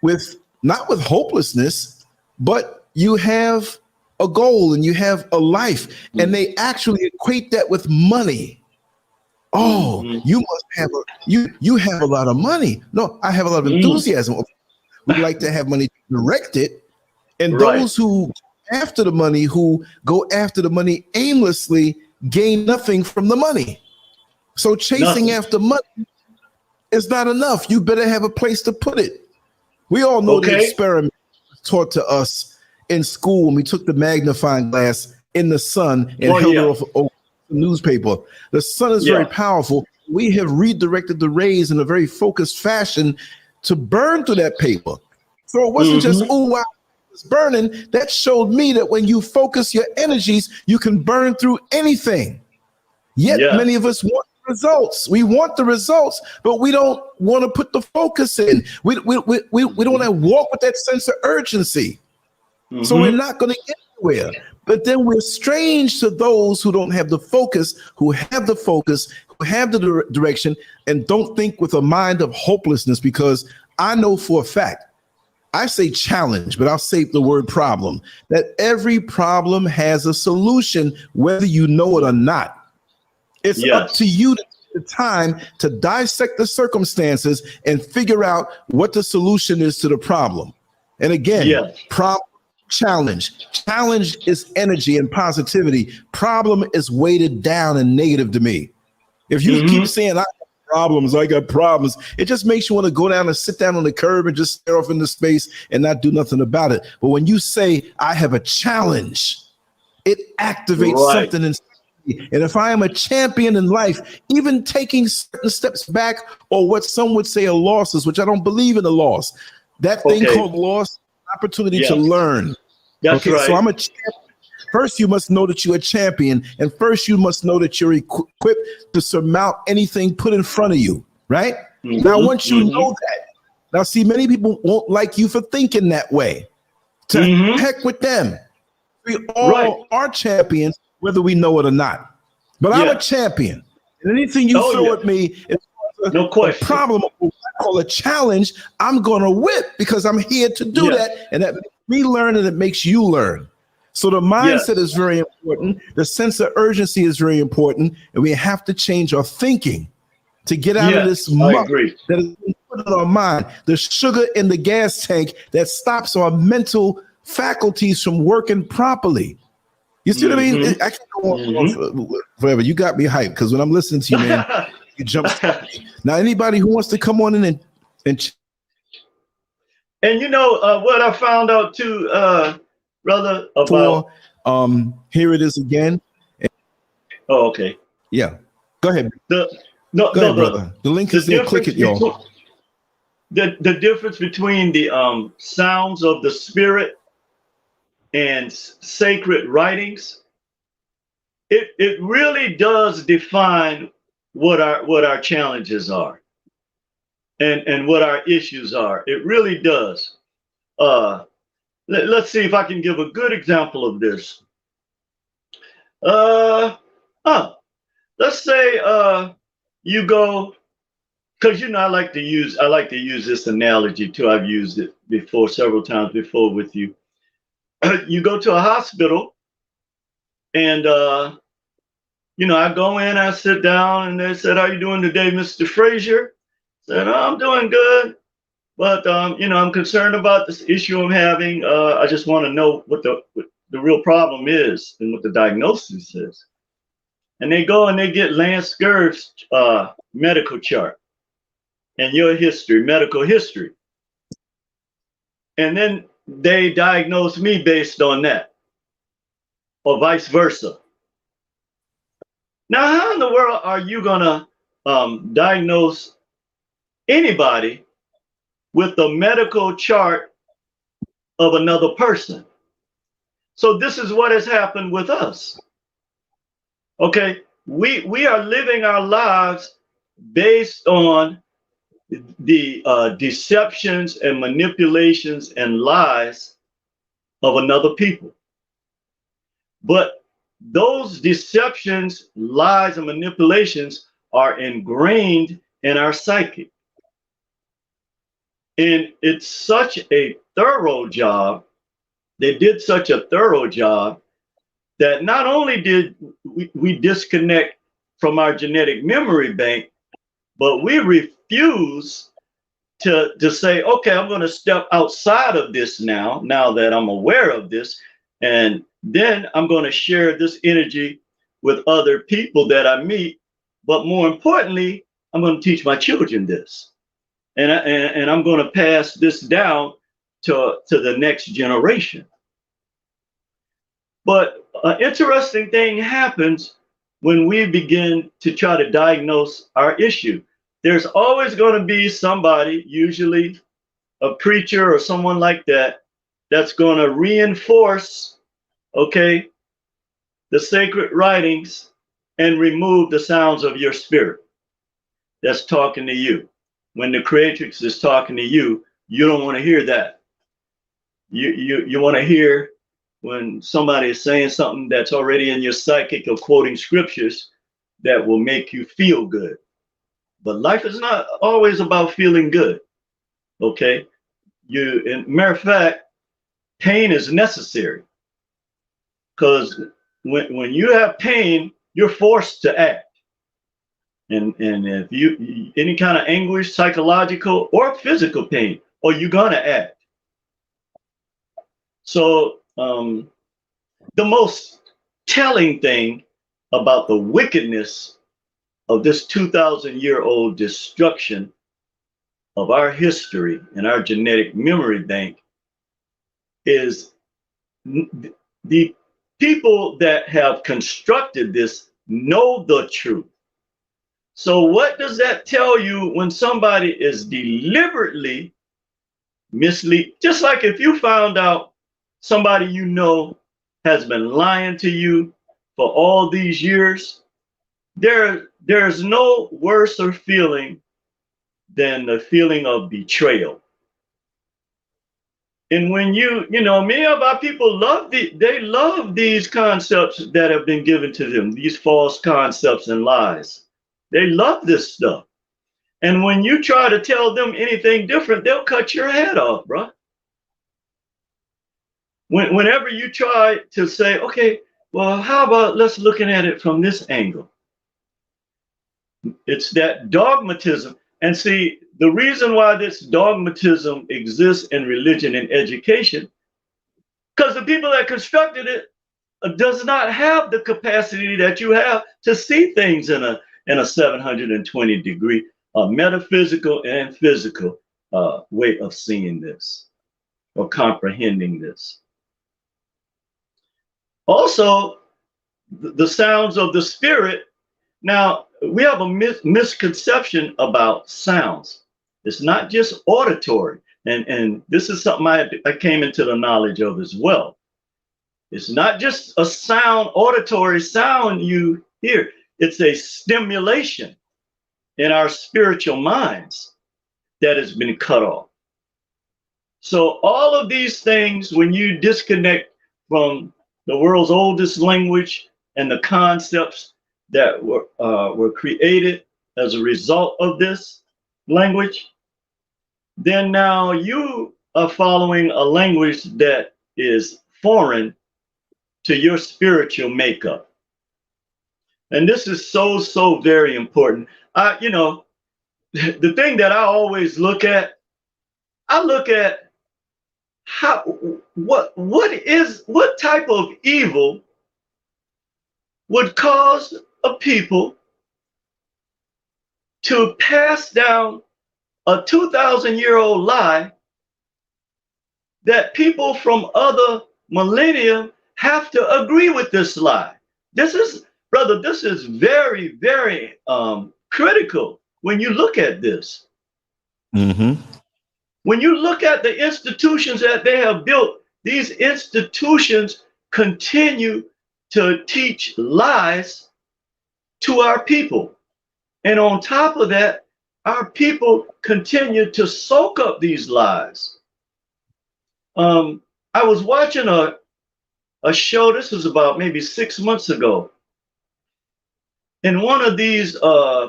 with, not with hopelessness, but you have a goal and you have a life, and they actually equate that with money. Oh, you must have you have a lot of money. No, I have a lot of enthusiasm. We like to have money directed, and those who after the money, who go after the money aimlessly, gain nothing from the money. So chasing after money is not enough. You better have a place to put it. We all know the experiment taught to us in school when we took the magnifying glass in the sun and held it off the newspaper. The sun is very powerful. We have redirected the rays in a very focused fashion to burn through that paper. So it wasn't just, oh, wow, it's burning. That showed me that when you focus your energies, you can burn through anything. Yet many of us want results. We want the results, but we don't want to put the focus in. We don't want to walk with that sense of urgency. So we're not going to get anywhere. But then we're strange to those who don't have the focus, who have the focus, who have the direction, and don't think with a mind of hopelessness. Because I know for a fact, I say challenge, but I'll say the word problem, that every problem has a solution, whether you know it or not. It's up to you to take the time to dissect the circumstances and figure out what the solution is to the problem. And again, problem, challenge. Challenge is energy and positivity. Problem is weighted down and negative to me. If you keep saying, I got problems, it just makes you want to go down and sit down on the curb and just stare off into space and not do nothing about it. But when you say, I have a challenge, it activates something inside And if I am a champion in life, even taking certain steps back or what some would say are losses, which I don't believe in a loss, that thing called loss, opportunity to learn. That's right. So I'm a champion. First, you must know that you're a champion. And first, you must know that you're equipped to surmount anything put in front of you, right? Now, once you know that, now see, many people won't like you for thinking that way. To heck with them. We all are champions, whether we know it or not. But I'm a champion. And anything you throw at me is no question. A problem, what I call a challenge, I'm going to whip because I'm here to do that. And that makes me learn and it makes you learn. So the mindset is very important. The sense of urgency is very important. And we have to change our thinking to get out of this muck that is put in our mind. The sugar in the gas tank that stops our mental faculties from working properly. You see what I mean? I can go on forever. You got me hyped because when I'm listening to you, man, you jump. Now, anybody who wants to come on in and you know what I found out too, brother, about here it is again. Oh, okay. Yeah, go ahead. Go ahead, brother. The link is there. Click it, y'all. The difference between the sounds of the spirit and sacred writings, it really does define what our challenges are and what our issues are. It really does. Let's see if I can give a good example of this. Let's say you go, because you know I like to use this analogy too. I've used it before several times before with you. You go to a hospital and you know, I go in, I sit down, and they said, "How you doing today, Mr. Frazier?" I said, "Oh, I'm doing good, but you know, I'm concerned about this issue I'm having. I just want to know what the real problem is and what the diagnosis is." And they go and they get LanceSCurV's medical chart and your history, medical history. And then they diagnose me based on that, or vice versa. Now, how in the world are you gonna diagnose anybody with the medical chart of another person? So this is what has happened with us. Okay, we are living our lives based on the deceptions and manipulations and lies of another people. But those deceptions, lies, and manipulations are ingrained in our psyche. And it's such a thorough job. They did such a thorough job that not only did we disconnect from our genetic memory bank, but we refuse to say, okay, I'm going to step outside of this now that I'm aware of this, and then I'm going to share this energy with other people that I meet. But more importantly, I'm going to teach my children this, and I'm going to pass this down to the next generation. But an interesting thing happens when we begin to try to diagnose our issue. There's always going to be somebody, usually a preacher or someone like that, that's going to reinforce, okay, the sacred writings and remove the sounds of your spirit that's talking to you. When the creatrix is talking to you, you don't want to hear that. You want to hear when somebody is saying something that's already in your psychic or quoting scriptures that will make you feel good. But life is not always about feeling good, okay? Matter of fact, pain is necessary, because when you have pain, you're forced to act. And if you any kind of anguish, psychological or physical pain, or you're gonna act. So the most telling thing about the wickedness of this 2,000-year-old destruction of our history and our genetic memory bank is the people that have constructed this know the truth. So what does that tell you when somebody is deliberately mislead? Just like if you found out somebody you know has been lying to you for all these years, there's no worse feeling than the feeling of betrayal. And when you know, many of our people they love these concepts that have been given to them, these false concepts and lies. They love this stuff. And when you try to tell them anything different, they'll cut your head off, bro. Whenever you try to say, okay, well, how about let's looking at it from this angle? It's that dogmatism. And see, the reason why this dogmatism exists in religion and education, because the people that constructed it does not have the capacity that you have to see things in a 720 degree metaphysical and physical way of seeing this or comprehending this. Also, the sounds of the spirit. Now, we have a misconception about sounds. It's not just auditory. And this is something I came into the knowledge of as well. It's not just a sound, auditory sound you hear. It's a stimulation in our spiritual minds that has been cut off. So all of these things, when you disconnect from the world's oldest language and the concepts that were created as a result of this language, then now you are following a language that is foreign to your spiritual makeup. And this is so very important. You know, the thing that I always look at how what type of evil would cause a people to pass down a 2,000-year-old lie that people from other millennia have to agree with this lie. This is, brother, this is very, very critical when you look at this. Mm-hmm. When you look at the institutions that they have built, these institutions continue to teach lies to our people. And on top of that, our people continue to soak up these lies. I was watching a show, this was about maybe 6 months ago. In one of these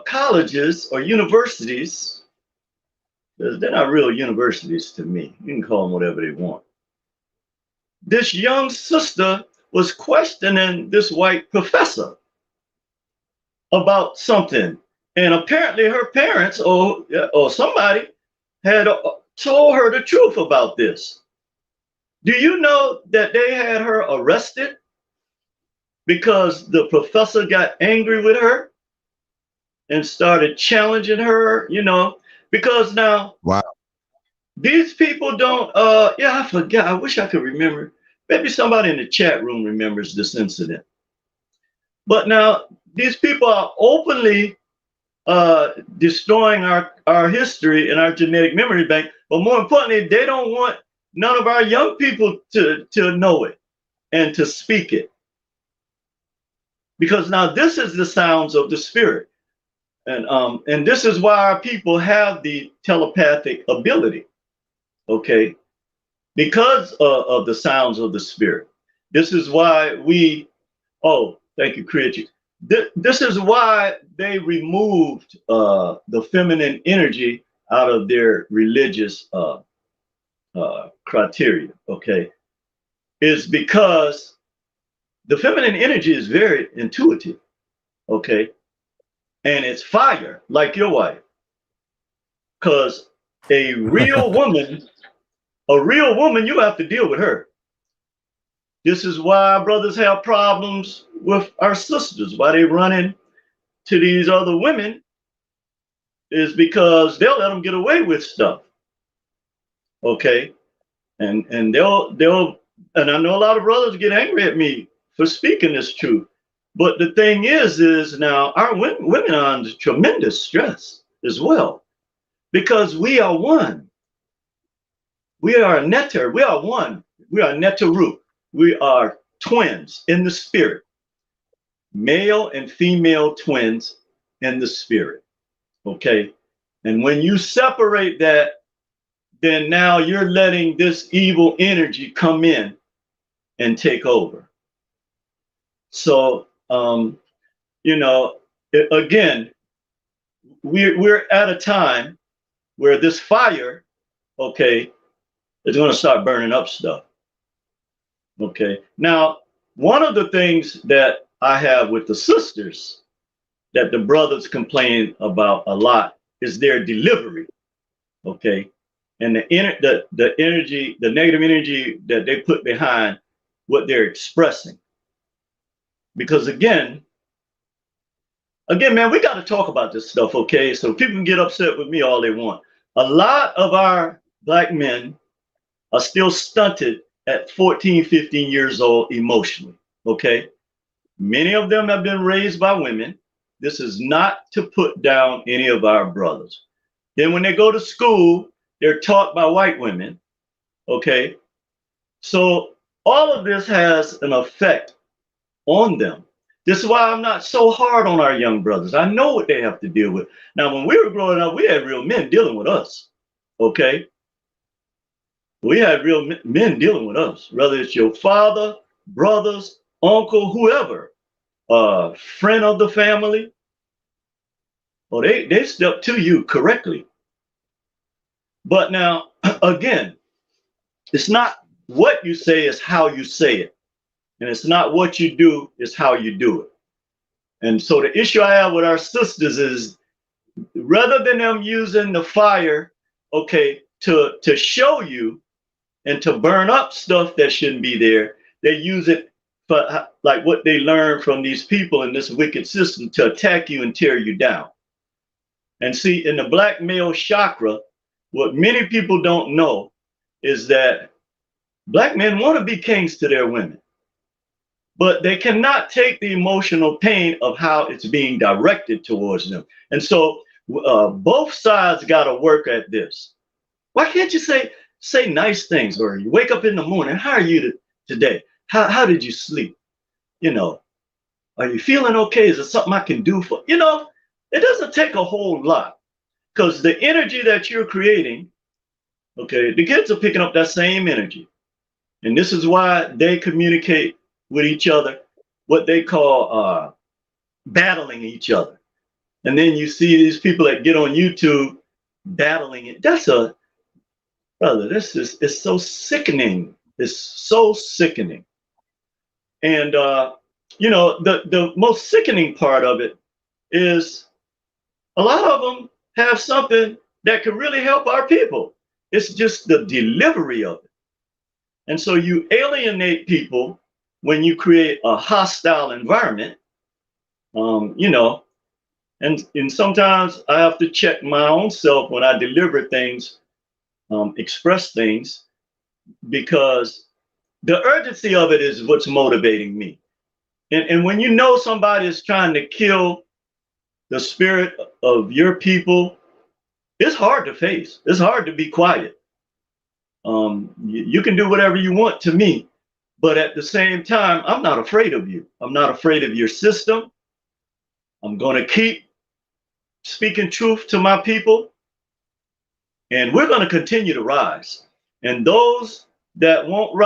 colleges or universities, they're not real universities to me. You can call them whatever they want. This young sister was questioning this white professor about something. And apparently her parents or somebody had told her the truth about this. Do you know that they had her arrested because the professor got angry with her and started challenging her, you know, because now, wow, these people don't, yeah, I forgot. I wish I could remember. Maybe somebody in the chat room remembers this incident. But now these people are openly destroying our history and our genetic memory bank. But more importantly, they don't want none of our young people to know it and to speak it. Because now this is the sounds of the spirit. And this is why our people have the telepathic ability, okay? Because of the sounds of the spirit. This is why we, oh, thank you, Critic. This is why they removed the feminine energy out of their religious criteria, okay? Is because the feminine energy is very intuitive, okay? And it's fire, like your wife. Because a real woman, you have to deal with her. This is why our brothers have problems with our sisters, why they running to these other women, is because they'll let them get away with stuff. Okay. And they'll and I know a lot of brothers get angry at me for speaking this truth. But the thing is now our women are under tremendous stress as well, because we are one. We are a netter. We are one. We are netteru. We are twins in the spirit, male and female twins in the spirit. Okay. And when you separate that, then now you're letting this evil energy come in and take over. So, you know, again, we're at a time where this fire, okay, is going to start burning up stuff. Okay. Now, one of the things that I have with the sisters that the brothers complain about a lot is their delivery. Okay. And the energy, the negative energy that they put behind what they're expressing. Because again, man, we got to talk about this stuff, okay? So people can get upset with me all they want. A lot of our Black men are still stunted at 14, 15 years old emotionally, okay? Many of them have been raised by women. This is not to put down any of our brothers. Then when they go to school, they're taught by white women, okay? So all of this has an effect on them. This is why I'm not so hard on our young brothers. I know what they have to deal with. Now, when we were growing up, we had real men dealing with us, okay? We had real men dealing with us, whether it's your father, brothers, uncle, whoever, friend of the family. Well, they step to you correctly. But now, again, it's not what you say, it's how you say it. And it's not what you do, it's how you do it. And so the issue I have with our sisters is, rather than them using the fire, okay, to show you and to burn up stuff that shouldn't be there, they use it for like what they learned from these people in this wicked system to attack you and tear you down. And see, in the Black male chakra, what many people don't know is that Black men want to be kings to their women, but they cannot take the emotional pain of how it's being directed towards them. And so both sides got to work at this. Why can't you say nice things? Or you wake up in the morning, how are you today? How did you sleep? You know, are you feeling okay? Is there something I can do for, you know, it doesn't take a whole lot, because the energy that you're creating, okay, the kids are picking up that same energy. And this is why they communicate with each other, what they call battling each other. And then you see these people that get on YouTube battling it. That's brother, it's so sickening. It's so sickening. And, you know, the most sickening part of it is a lot of them have something that could really help our people. It's just the delivery of it. And so you alienate people when you create a hostile environment, you know, and sometimes I have to check my own self when I deliver things, express things, because the urgency of it is what's motivating me. And when you know somebody is trying to kill the spirit of your people, it's hard to face. It's hard to be quiet. You can do whatever you want to me, but at the same time, I'm not afraid of you. I'm not afraid of your system. I'm going to keep speaking truth to my people, and we're going to continue to rise. And those that won't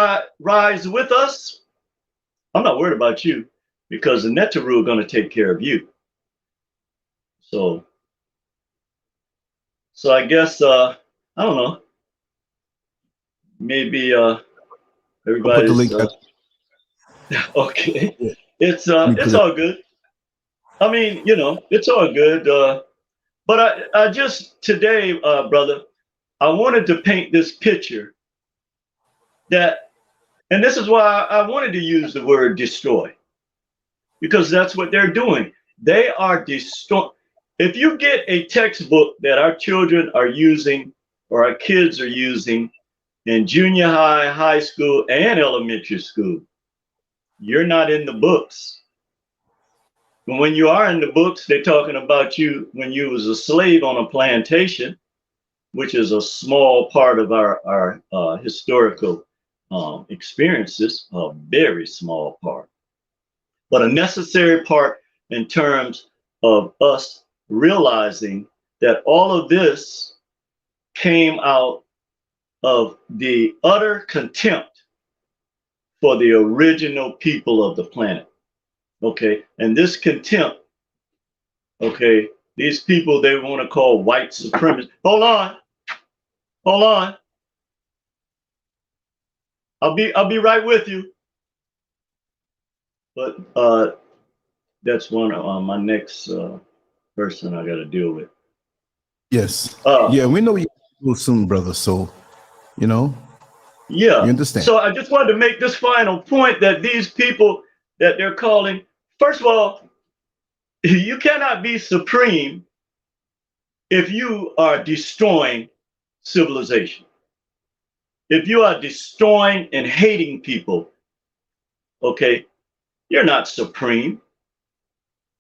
rise with us, I'm not worried about you, because the Neteru are going to take care of you. So I guess, I don't know. Maybe everybody's put the link okay. It's all good. I mean, you know, it's all good. But I just today, brother, I wanted to paint this picture that, and this is why I wanted to use the word destroy, because that's what they're doing. They are destroying. If you get a textbook that our children are using or our kids are using in junior high, high school, and elementary school, you're not in the books. when you are in the books, they're talking about you when you was a slave on a plantation, which is a small part of our historical experiences, a very small part, but a necessary part in terms of us realizing that all of this came out of the utter contempt for the original people of the planet. Okay, and this contempt, okay, these people they want to call white supremacists. Hold on. I'll be right with you. But that's one of my next person I got to deal with. Yes. Yeah, we know you will soon, brother. So, you know. Yeah. You understand. So I just wanted to make this final point that these people that they're calling, first of all, you cannot be supreme if you are destroying civilization. If you are destroying and hating people, okay, you're not supreme.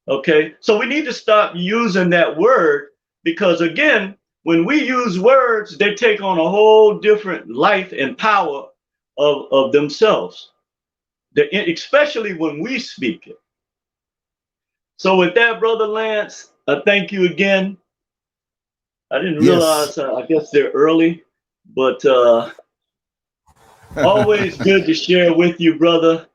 Okay, so we need to stop using that word because, again, when we use words, they take on a whole different life and power of themselves, especially when we speak it. So with that, Brother Lance, I thank you again. I didn't realize, I guess they're early, but always good to share with you, brother.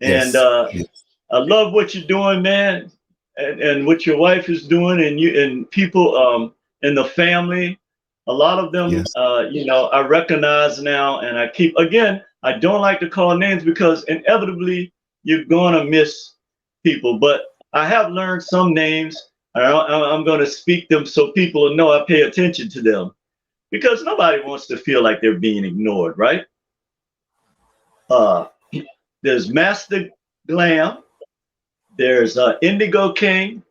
And I love what you're doing, man, and what your wife is doing, and you and people in the family. A lot of them, you know, I recognize now, and I keep, again, I don't like to call names because inevitably you're gonna miss people, but I have learned some names. I'm going to speak them so people will know I pay attention to them, because nobody wants to feel like they're being ignored, right? There's Master Glam. There's Indigo King.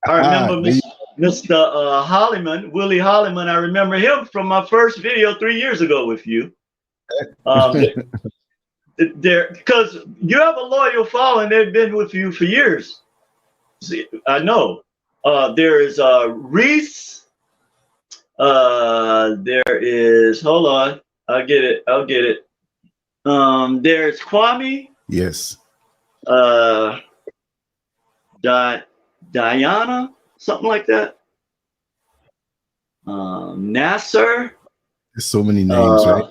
I remember Mr. Hollyman, Willie Hollyman. I remember him from my first video 3 years ago with you. Because you have a loyal following. They've been with you for years. See, I know. There is Reese. There is, hold on. I'll get it. There's Kwame. Yes. Diana, something like that. Nasser. There's so many names, right?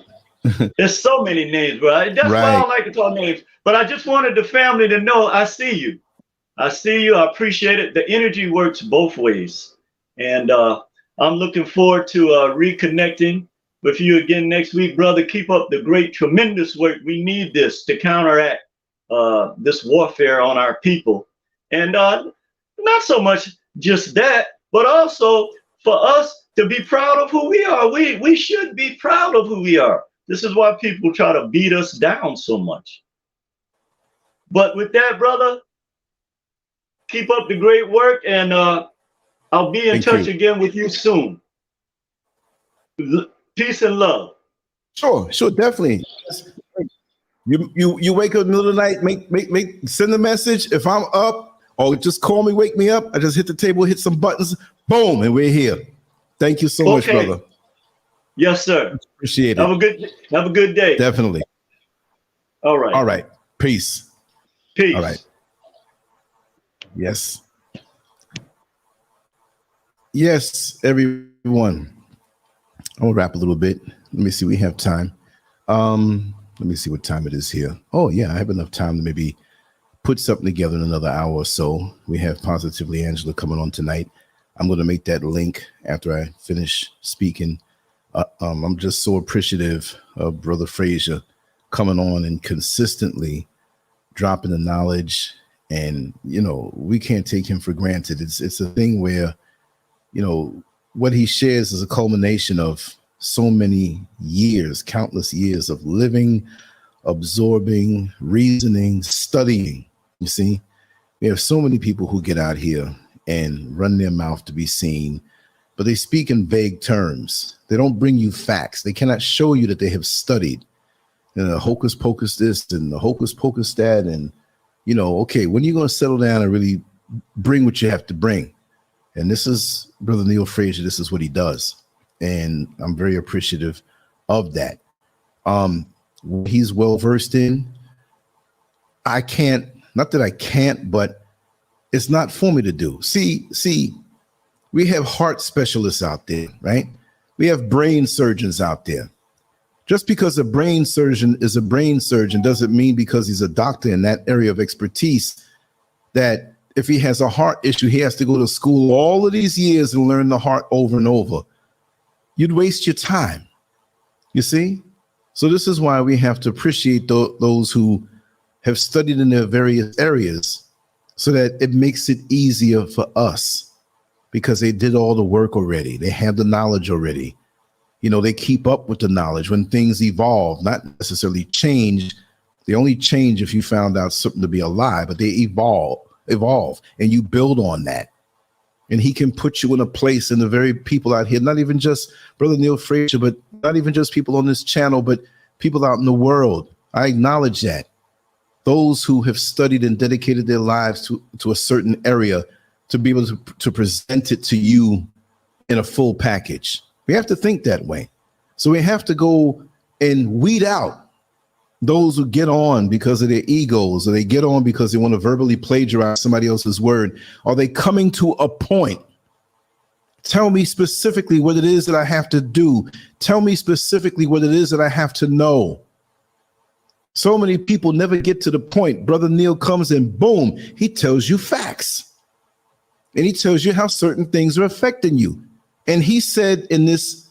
There's so many names, bro. That's why I don't like to call names. But I just wanted the family to know I see you. I see you. I appreciate it. The energy works both ways. And I'm looking forward to reconnecting with you again next week, brother. Keep up the great, tremendous work. We need this to counteract this warfare on our people. And not so much just that, but also for us to be proud of who we are. We should be proud of who we are. This is why people try to beat us down so much. But with that, brother, keep up the great work, and I'll be in touch again with you soon. Peace and love. Sure, definitely. You wake up in the middle of the night, send a message. If I'm up, or just call me, wake me up. I just hit the table, hit some buttons, boom, and we're here. Thank you so much, brother. Yes, sir. Appreciate it. Have a good day. Definitely. All right. Peace. All right. Yes, everyone. I'll wrap a little bit. Let me see. We have time. Let me see what time it is here. Oh, yeah, I have enough time to maybe put something together in another hour or so. We have Positively Angela coming on tonight. I'm going to make that link after I finish speaking. I'm just so appreciative of Brother Frazier coming on and consistently dropping the knowledge. And, you know, we can't take him for granted. It's a thing where, you know, what he shares is a culmination of so many years, countless years of living, absorbing, reasoning, studying. You see, we have so many people who get out here and run their mouth to be seen, but they speak in vague terms. They don't bring you facts. They cannot show you that they have studied. And the hocus pocus this and the hocus pocus that, and you know, okay, when are you going to settle down and really bring what you have to bring. And this is Brother Neil Frazier. This is what he does. And I'm very appreciative of that. He's well versed in. I can't, not that I can't, but it's not for me to do. See, we have heart specialists out there, right? We have brain surgeons out there. Just because a brain surgeon is a brain surgeon doesn't mean because he's a doctor in that area of expertise that if he has a heart issue, he has to go to school all of these years and learn the heart over and over. You'd waste your time, you see? So this is why we have to appreciate those who have studied in their various areas so that it makes it easier for us because they did all the work already. They have the knowledge already. You know, they keep up with the knowledge when things evolve, not necessarily change. They only change if you found out something to be a lie, but they evolve, and you build on that. And he can put you in a place, and the very people out here, not even just Brother Neil Frazier, but not even just people on this channel, but people out in the world. I acknowledge that. Those who have studied and dedicated their lives to a certain area to be able to present it to you in a full package. We have to think that way. So we have to go and weed out those who get on because of their egos, or they get on because they want to verbally plagiarize somebody else's word. Are they coming to a point? Tell me specifically what it is that I have to do. Tell me specifically what it is that I have to know. So many people never get to the point. Brother Neil comes and boom, he tells you facts. And he tells you how certain things are affecting you. And he said in this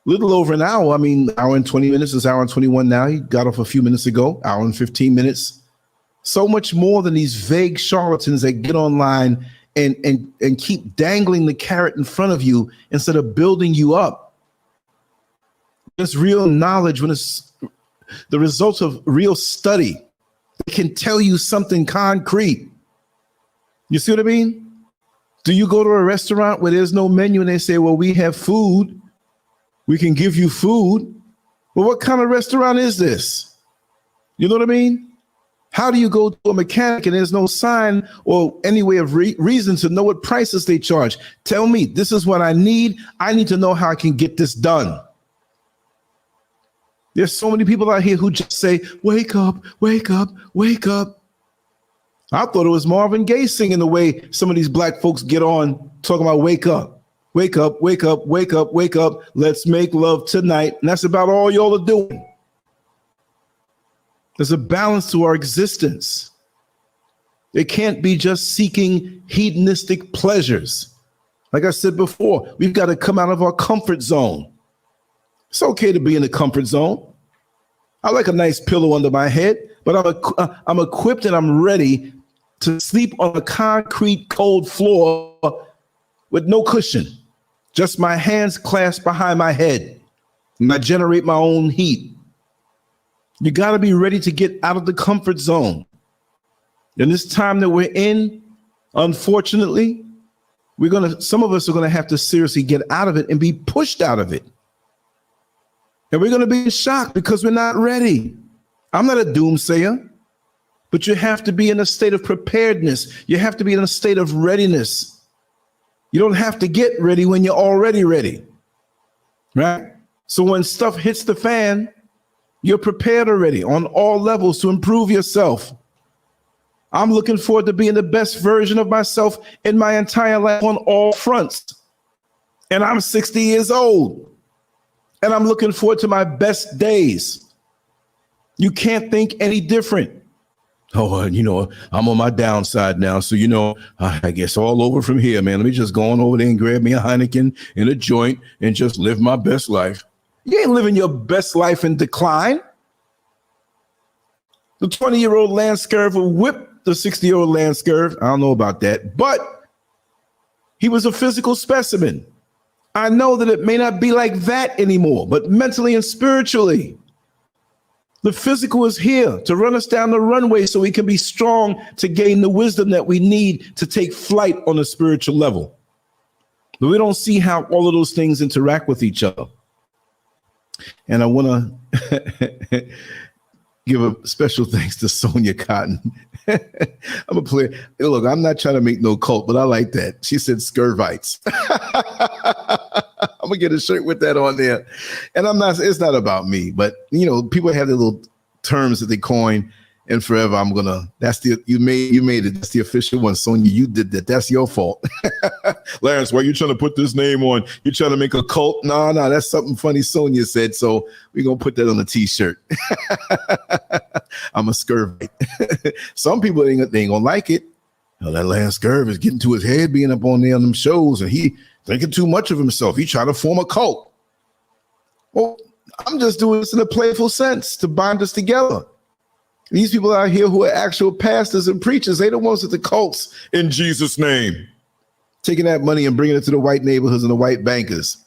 little over an hour, I mean, hour and 20 minutes is hour and 21 now. He got off a few minutes ago, hour and 15 minutes. So much more than these vague charlatans that get online and keep dangling the carrot in front of you instead of building you up. It's real knowledge, when it's the results of real study, it can tell you something concrete. You see what I mean? Do you go to a restaurant where there's no menu and they say, well, we have food. We can give you food. Well, what kind of restaurant is this? You know what I mean? How do you go to a mechanic and there's no sign or any way of reason to know what prices they charge? Tell me, this is what I need. I need to know how I can get this done. There's so many people out here who just say, wake up, wake up, wake up. I thought it was Marvin Gaye singing the way some of these black folks get on talking about wake up, wake up, wake up, wake up, wake up. Let's make love tonight. And that's about all y'all are doing. There's a balance to our existence. It can't be just seeking hedonistic pleasures. Like I said before, we've got to come out of our comfort zone. It's okay to be in the comfort zone. I like a nice pillow under my head, but I'm equipped and I'm ready to sleep on a concrete cold floor with no cushion, just my hands clasped behind my head, and I generate my own heat. You got to be ready to get out of the comfort zone. In this time that we're in, unfortunately, some of us are going to have to seriously get out of it and be pushed out of it. And we're going to be shocked because we're not ready. I'm not a doomsayer, but you have to be in a state of preparedness. You have to be in a state of readiness. You don't have to get ready when you're already ready, right? So when stuff hits the fan, you're prepared already on all levels to improve yourself. I'm looking forward to being the best version of myself in my entire life on all fronts. And I'm 60 years old. And I'm looking forward to my best days. You can't think any different. Oh, I'm on my downside now. So, I guess all over from here, man. Let me just go on over there and grab me a Heineken and a joint and just live my best life. You ain't living your best life in decline. The 20-year-old LanceScurv will whip the 60-year-old LanceScurv. I don't know about that, but he was a physical specimen. I know that it may not be like that anymore, but mentally and spiritually, the physical is here to run us down the runway so we can be strong to gain the wisdom that we need to take flight on a spiritual level. But we don't see how all of those things interact with each other. And I want to give a special thanks to Sonia Cotton. I'm a player. Look, I'm not trying to make no cult, but I like that. She said Scurvites. I'm gonna get a shirt with that on there. And it's not about me, but people have their little terms that they coin, and forever you made it. That's the official one. Sonia, you did that. That's your fault. Lance, why are you trying to put this name on? You trying to make a cult? No, that's something funny Sonia said. So we're gonna put that on a t-shirt. I'm a Scurvite. Some people they ain't gonna like it. That LanceScurv is getting to his head being up on there on them shows, and he thinking too much of himself. He trying to form a cult. Well, I'm just doing this in a playful sense to bind us together. These people out here who are actual pastors and preachers, they the ones with the cults in Jesus' name, taking that money and bringing it to the white neighborhoods and the white bankers.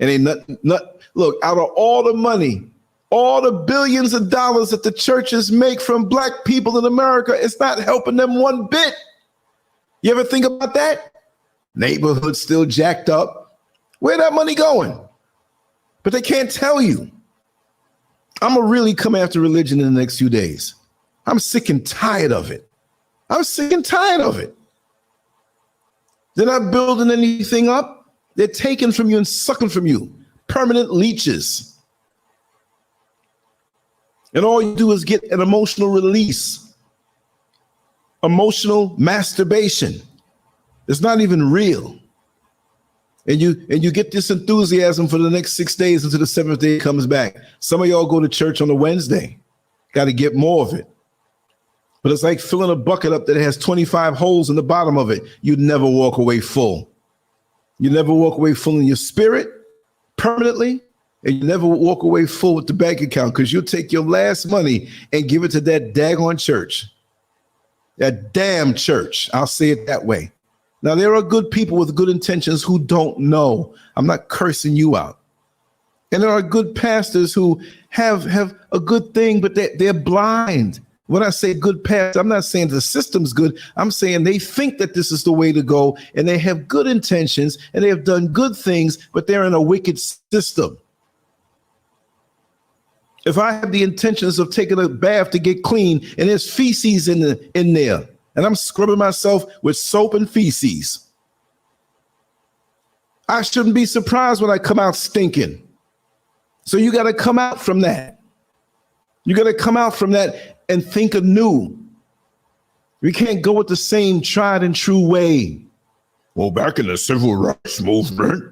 And look, out of all the money, all the billions of dollars that the churches make from black people in America, it's not helping them one bit. You ever think about that? Neighborhood still jacked up. Where that money going? But they can't tell you. I'm gonna really come after religion in the next few days. I'm sick and tired of it. They're not building anything up. They're taking from you and sucking from you. Permanent leeches. And all you do is get an emotional release. Emotional masturbation. It's not even real. And you get this enthusiasm for the next 6 days until the seventh day comes back. Some of y'all go to church on a Wednesday. Got to get more of it. But it's like filling a bucket up that has 25 holes in the bottom of it. You never walk away full. You never walk away full in your spirit permanently, and you never walk away full with the bank account, because you'll take your last money and give it to that daggone church. That damn church. I'll say it that way. Now, there are good people with good intentions who don't know. I'm not cursing you out. And there are good pastors who have a good thing, but they're blind. When I say good pastor, I'm not saying the system's good. I'm saying they think that this is the way to go, and they have good intentions, and they have done good things, but they're in a wicked system. If I have the intentions of taking a bath to get clean, and there's feces in there, and I'm scrubbing myself with soap and feces, I shouldn't be surprised when I come out stinking. So you got to come out from that. You got to come out from that and think anew. We can't go with the same tried and true way. Well, back in the civil rights movement,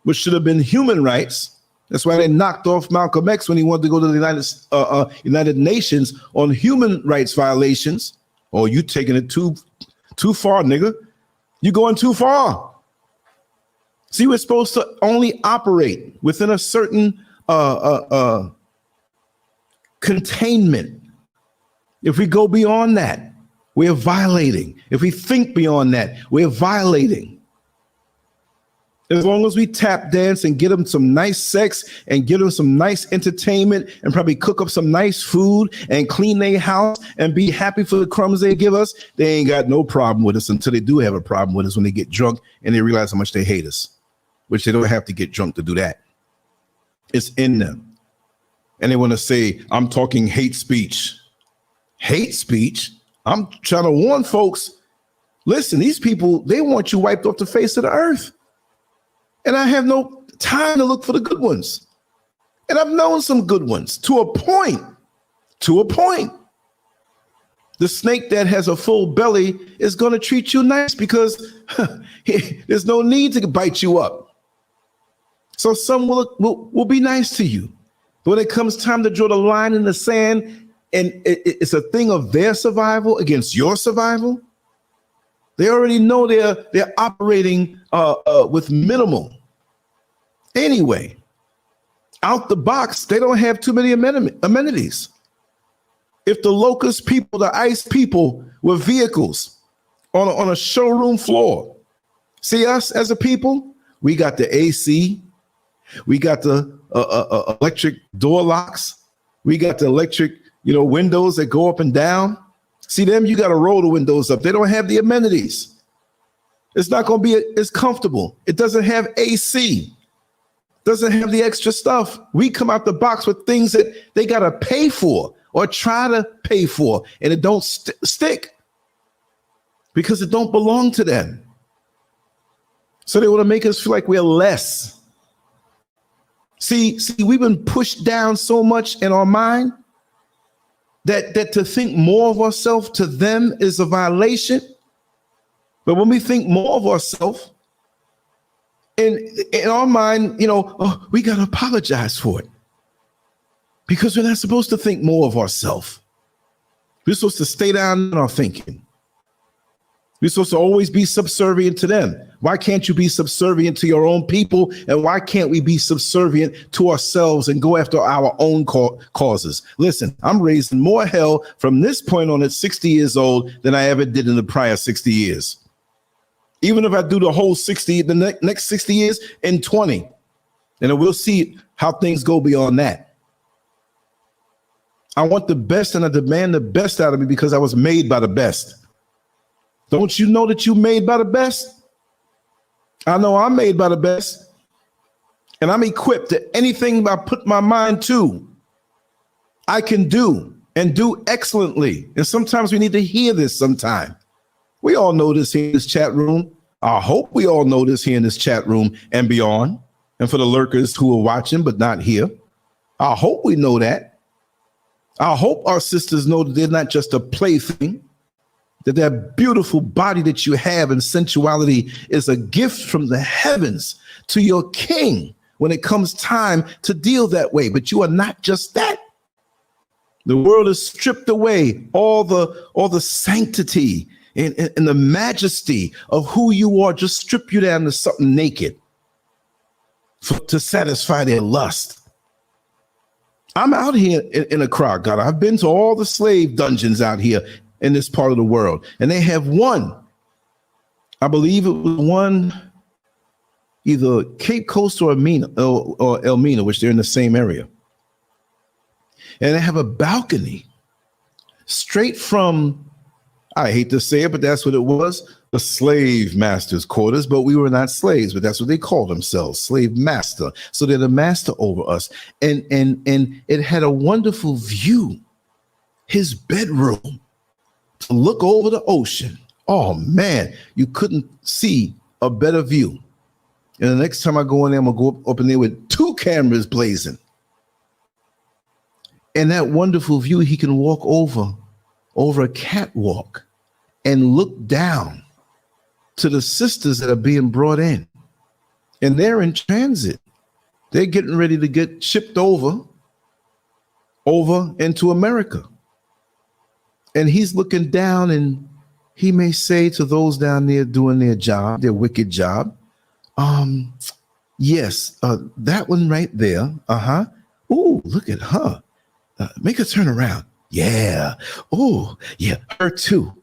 which should have been human rights. That's why they knocked off Malcolm X when he wanted to go to the United Nations on human rights violations. Oh, you taking it too far, nigga. You going too far. See, we're supposed to only operate within a certain containment. If we go beyond that, we're violating. If we think beyond that, we're violating. As long as we tap dance and get them some nice sex and get them some nice entertainment and probably cook up some nice food and clean their house and be happy for the crumbs they give us, they ain't got no problem with us until they do have a problem with us when they get drunk and they realize how much they hate us, which they don't have to get drunk to do that. It's in them. And they want to say, I'm talking hate speech. Hate speech? I'm trying to warn folks, listen, these people, they want you wiped off the face of the earth. And I have no time to look for the good ones. And I've known some good ones to a point. The snake that has a full belly is going to treat you nice because there's no need to bite you up. So some will be nice to you. But when it comes time to draw the line in the sand, and it's a thing of their survival against your survival, they already know they're operating with minimal. Anyway, out the box, they don't have too many amenities. If the locust people, the ICE people were vehicles on a showroom floor, see us as a people, we got the AC, we got the electric door locks, we got the electric windows that go up and down. See them, you got to roll the windows up. They don't have the amenities. It's not going to be as comfortable. It doesn't have AC. Doesn't have the extra stuff. We come out the box with things that they got to pay for. or try to pay for, and it don't stick because it don't belong to them. So they want to make us feel like we're less. See, we've been pushed down so much in our mind that to think more of ourselves to them is a violation. But when we think more of ourselves, in our mind, we got to apologize for it. Because we're not supposed to think more of ourselves. We're supposed to stay down in our thinking. We're supposed to always be subservient to them. Why can't you be subservient to your own people? And why can't we be subservient to ourselves and go after our own causes? Listen, I'm raising more hell from this point on at 60 years old than I ever did in the prior 60 years. Even if I do the whole 60, the next 60 years in 20, and we'll see how things go beyond that. I want the best and I demand the best out of me because I was made by the best. Don't you know that you made by the best? I know I'm made by the best. And I'm equipped to anything I put my mind to, I can do and do excellently. And sometimes we need to hear this sometime. We all know this here in this chat room. I hope we all know this here in this chat room and beyond. And for the lurkers who are watching but not here, I hope we know that. I hope our sisters know that they're not just a plaything, that beautiful body that you have and sensuality is a gift from the heavens to your king when it comes time to deal that way. But you are not just that. The world has stripped away all the sanctity and the majesty of who you are. Just strip you down to something naked to satisfy their lust. I'm out here in a crowd, God. I've been to all the slave dungeons out here in this part of the world. And they have one, I believe it was one, either Cape Coast or Elmina, which they're in the same area. And they have a balcony straight from, I hate to say it, but that's what it was, the slave master's quarters. But we were not slaves, but that's what they called themselves, slave master. So they're the master over us. And it had a wonderful view, his bedroom, to look over the ocean. Oh man, you couldn't see a better view. And the next time I go in there, I'm gonna go up in there with 2 cameras blazing. And that wonderful view, he can walk over a catwalk and look down to the sisters that are being brought in. And they're in transit. They're getting ready to get shipped over into America. And he's looking down and he may say to those down there doing their job, their wicked job, yes, that one right there. Ooh, look at her. Make her turn around. Yeah. Oh, yeah, her too.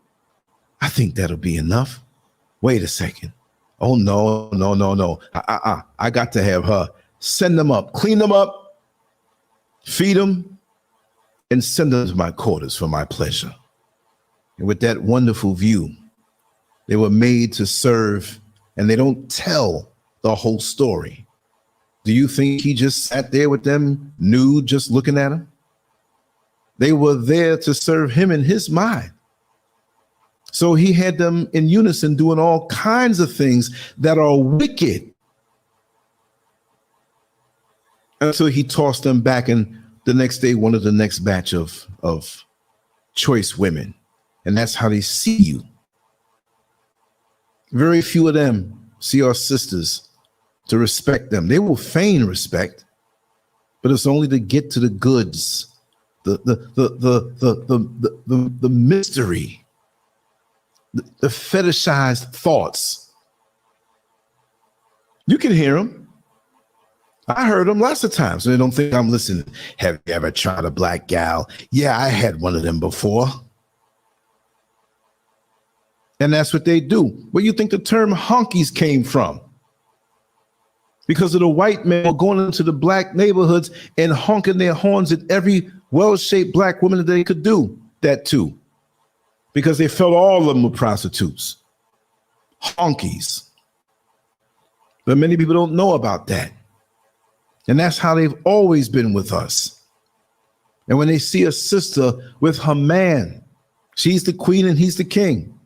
I think that'll be enough. Wait a second. Oh, no. I got to have her. Send them up, clean them up, feed them, and send them to my quarters for my pleasure. And with that wonderful view, they were made to serve, and they don't tell the whole story. Do you think he just sat there with them nude, just looking at him? They were there to serve him in his mind. So he had them in unison doing all kinds of things that are wicked until he tossed them back, and the next day one of the next batch of choice women. And that's how they see you. Very few of them see our sisters to respect them. They will feign respect, but it's only to get to the goods, the mystery, the fetishized thoughts. You can hear them. I heard them lots of times. They don't think I'm listening. Have you ever tried a black gal? Yeah, I had one of them before. And that's what they do. Where you think the term honkies came from? Because of the white men going into the black neighborhoods and honking their horns at every well-shaped black woman that they could do that to. Because they felt all of them were prostitutes. Honkies. But many people don't know about that. And that's how they've always been with us. And when they see a sister with her man, she's the queen and he's the king,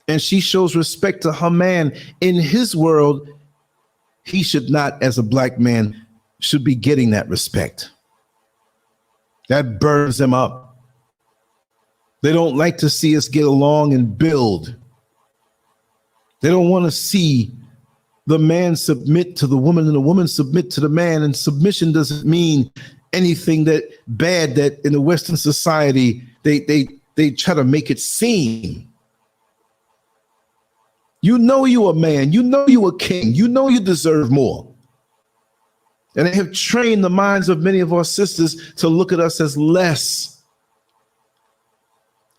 and she shows respect to her man in his world, he should not, as a black man, should be getting that respect. That burns them up. They don't like to see us get along and build. They don't want to see the man submit to the woman and the woman submit to the man. And submission doesn't mean anything that bad that in the Western society they try to make it seem. You know you a man, you know you a king, you know you deserve more. And they have trained the minds of many of our sisters to look at us as less.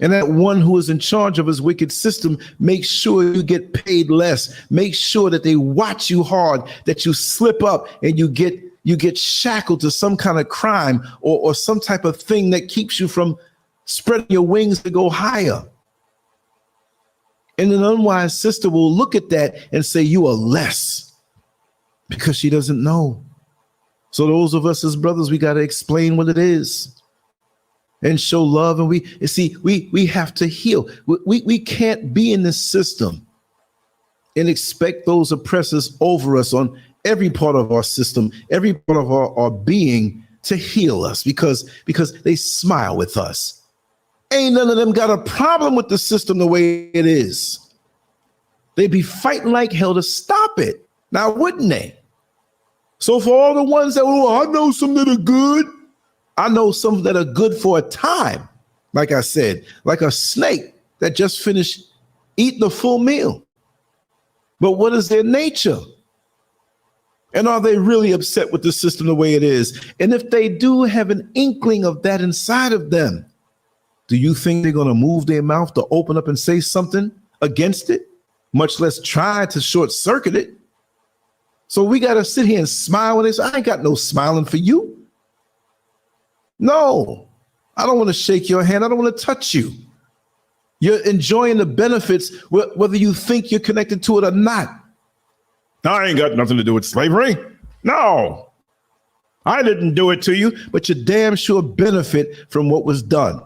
And that one who is in charge of his wicked system makes sure you get paid less. Make sure that they watch you hard, that you slip up and you get shackled to some kind of crime or some type of thing that keeps you from spreading your wings to go higher. And an unwise sister will look at that and say, you are less, because she doesn't know. So those of us as brothers, we got to explain what it is and show love. And we have to heal. We can't be in this system and expect those oppressors over us on every part of our system, every part of our being to heal us because they smile with us. Ain't none of them got a problem with the system the way it is. They'd be fighting like hell to stop it. Now, wouldn't they? So for all the ones that, oh, I know some that are good. I know some that are good for a time. Like I said, like a snake that just finished eating a full meal. But what is their nature? And are they really upset with the system the way it is? And if they do have an inkling of that inside of them, do you think they're going to move their mouth to open up and say something against it, much less try to short circuit it? So we got to sit here and smile when they say, I ain't got no smiling for you. No, I don't want to shake your hand. I don't want to touch you. You're enjoying the benefits, whether you think you're connected to it or not. I ain't got nothing to do with slavery. No, I didn't do it to you, but you damn sure benefit from what was done.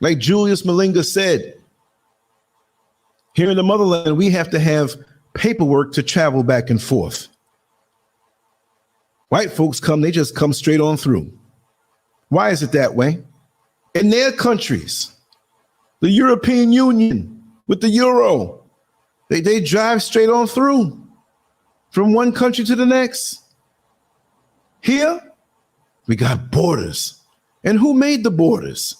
Like Julius Malinga said, here in the motherland, we have to have paperwork to travel back and forth. White folks come, they just come straight on through. Why is it that way? In their countries, the European Union with the euro, they drive straight on through from one country to the next. Here, we got borders. And who made the borders?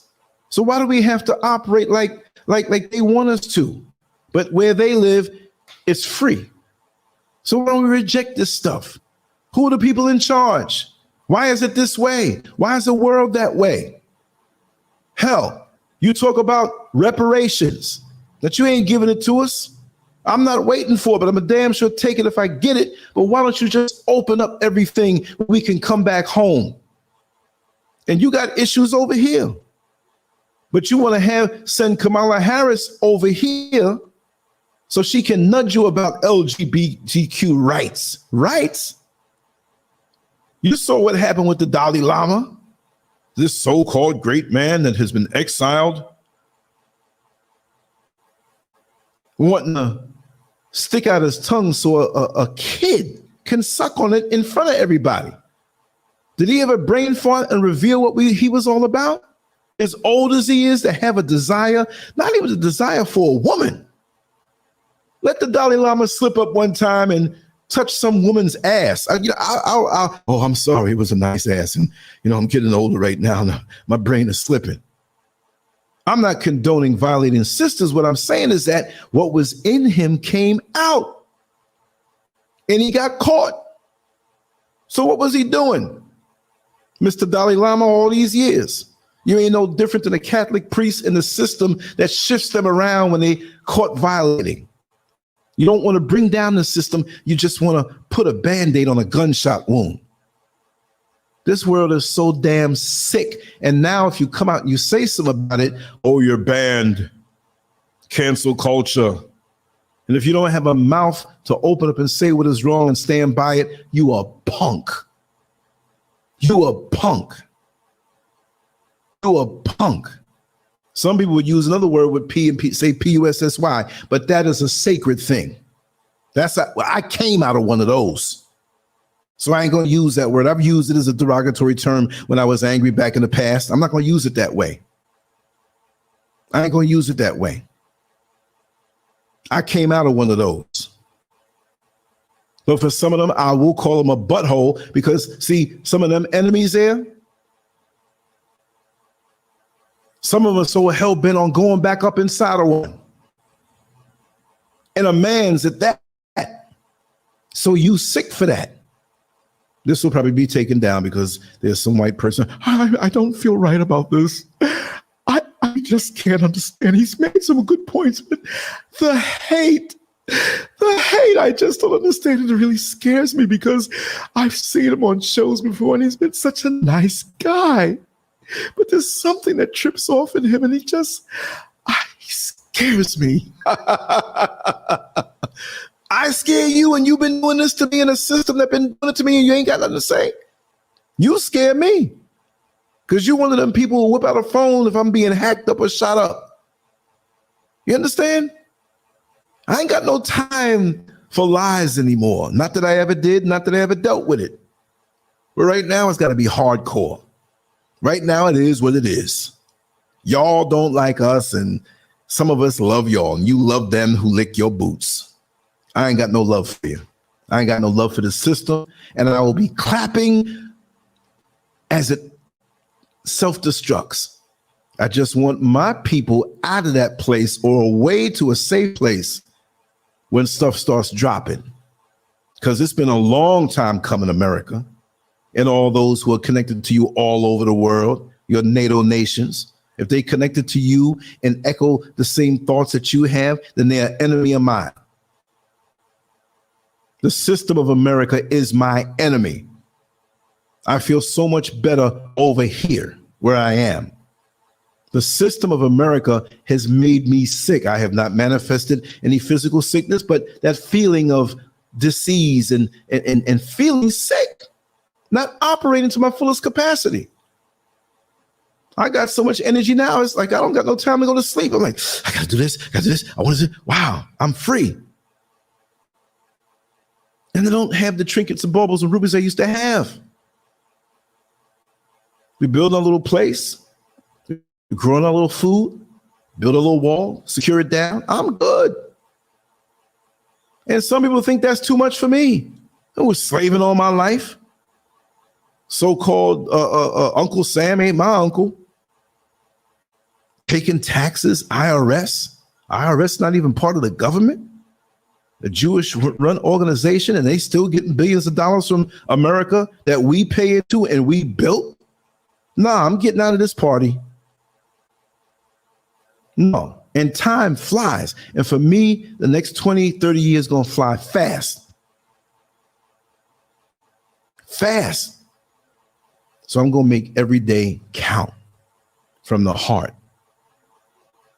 So why do we have to operate like they want us to? But where they live, it's free. So why don't we reject this stuff? Who are the people in charge? Why is it this way? Why is the world that way? Hell, you talk about reparations, that you ain't giving it to us. I'm not waiting for it, but I'm a damn sure take it if I get it. But why don't you just open up everything? We can come back home. And you got issues over here. But you want to send Kamala Harris over here so she can nudge you about LGBTQ rights. Rights? You saw what happened with the Dalai Lama, this so-called great man that has been exiled, wanting to stick out his tongue so a kid can suck on it in front of everybody. Did he ever brain fart and reveal what he was all about? As old as he is, to have a desire, not even a desire for a woman. Let the Dalai Lama slip up one time and touch some woman's ass. Oh, I'm sorry, it was a nice ass. And, I'm getting older right now. My brain is slipping. I'm not condoning violating sisters. What I'm saying is that what was in him came out. And he got caught. So what was he doing? Mr. Dalai Lama all these years. You ain't no different than a Catholic priest in the system that shifts them around when they caught violating. You don't want to bring down the system. You just want to put a Band-Aid on a gunshot wound. This world is so damn sick. And now if you come out and you say something about it, oh, you're banned. Cancel culture. And if you don't have a mouth to open up and say what is wrong and stand by it, you are punk. You are punk. You're a punk. Some people would use another word with P and P, say P-U-S-S-Y, but that is a sacred thing. I came out of one of those. So I ain't going to use that word. I've used it as a derogatory term when I was angry back in the past. I'm not going to use it that way. I ain't going to use it that way. I came out of one of those. But for some of them, I will call them a butthole because, see, some of them enemies there, some of us so hell-bent on going back up inside of one. And a man's at that. So you sick for that. This will probably be taken down because there's some white person. I don't feel right about this. I just can't understand. He's made some good points, but the hate, I just don't understand. It really scares me because I've seen him on shows before and he's been such a nice guy. But there's something that trips off in him and he scares me. I scare you and you've been doing this to me in a system that's been doing it to me and you ain't got nothing to say. You scare me because you're one of them people who whip out a phone if I'm being hacked up or shot up. You understand? I ain't got no time for lies anymore. Not that I ever did, not that I ever dealt with it. But right now it's got to be hardcore. Right now it is what it is. Y'all don't like us and some of us love y'all and you love them who lick your boots. I ain't got no love for you. I ain't got no love for the system. And I will be clapping as it self-destructs. I just want my people out of that place or away to a safe place when stuff starts dropping. Because it's been a long time coming, America, and all those who are connected to you all over the world, your NATO nations. If they connected to you and echo the same thoughts that you have, then they are enemy of mine. The system of America is my enemy. I feel so much better over here where I am. The system of America has made me sick. I have not manifested any physical sickness, but that feeling of disease and feeling sick, not operating to my fullest capacity. I got so much energy now. It's like I don't got no time to go to sleep. I'm like, I got to do this. I want to do. Wow, I'm free. And they don't have the trinkets and baubles and rubies I used to have. We build a little place, we grow our little food, build a little wall, secure it down. I'm good. And some people think that's too much for me. I was slaving all my life. So-called Uncle Sam ain't my uncle. Taking taxes, IRS not even part of the government. A Jewish run organization, and they still getting billions of dollars from America that we pay into and we built. Nah, I'm getting out of this party. No, and time flies. And for me, the next 20, 30 years going to fly fast. Fast. So I'm going to make every day count from the heart.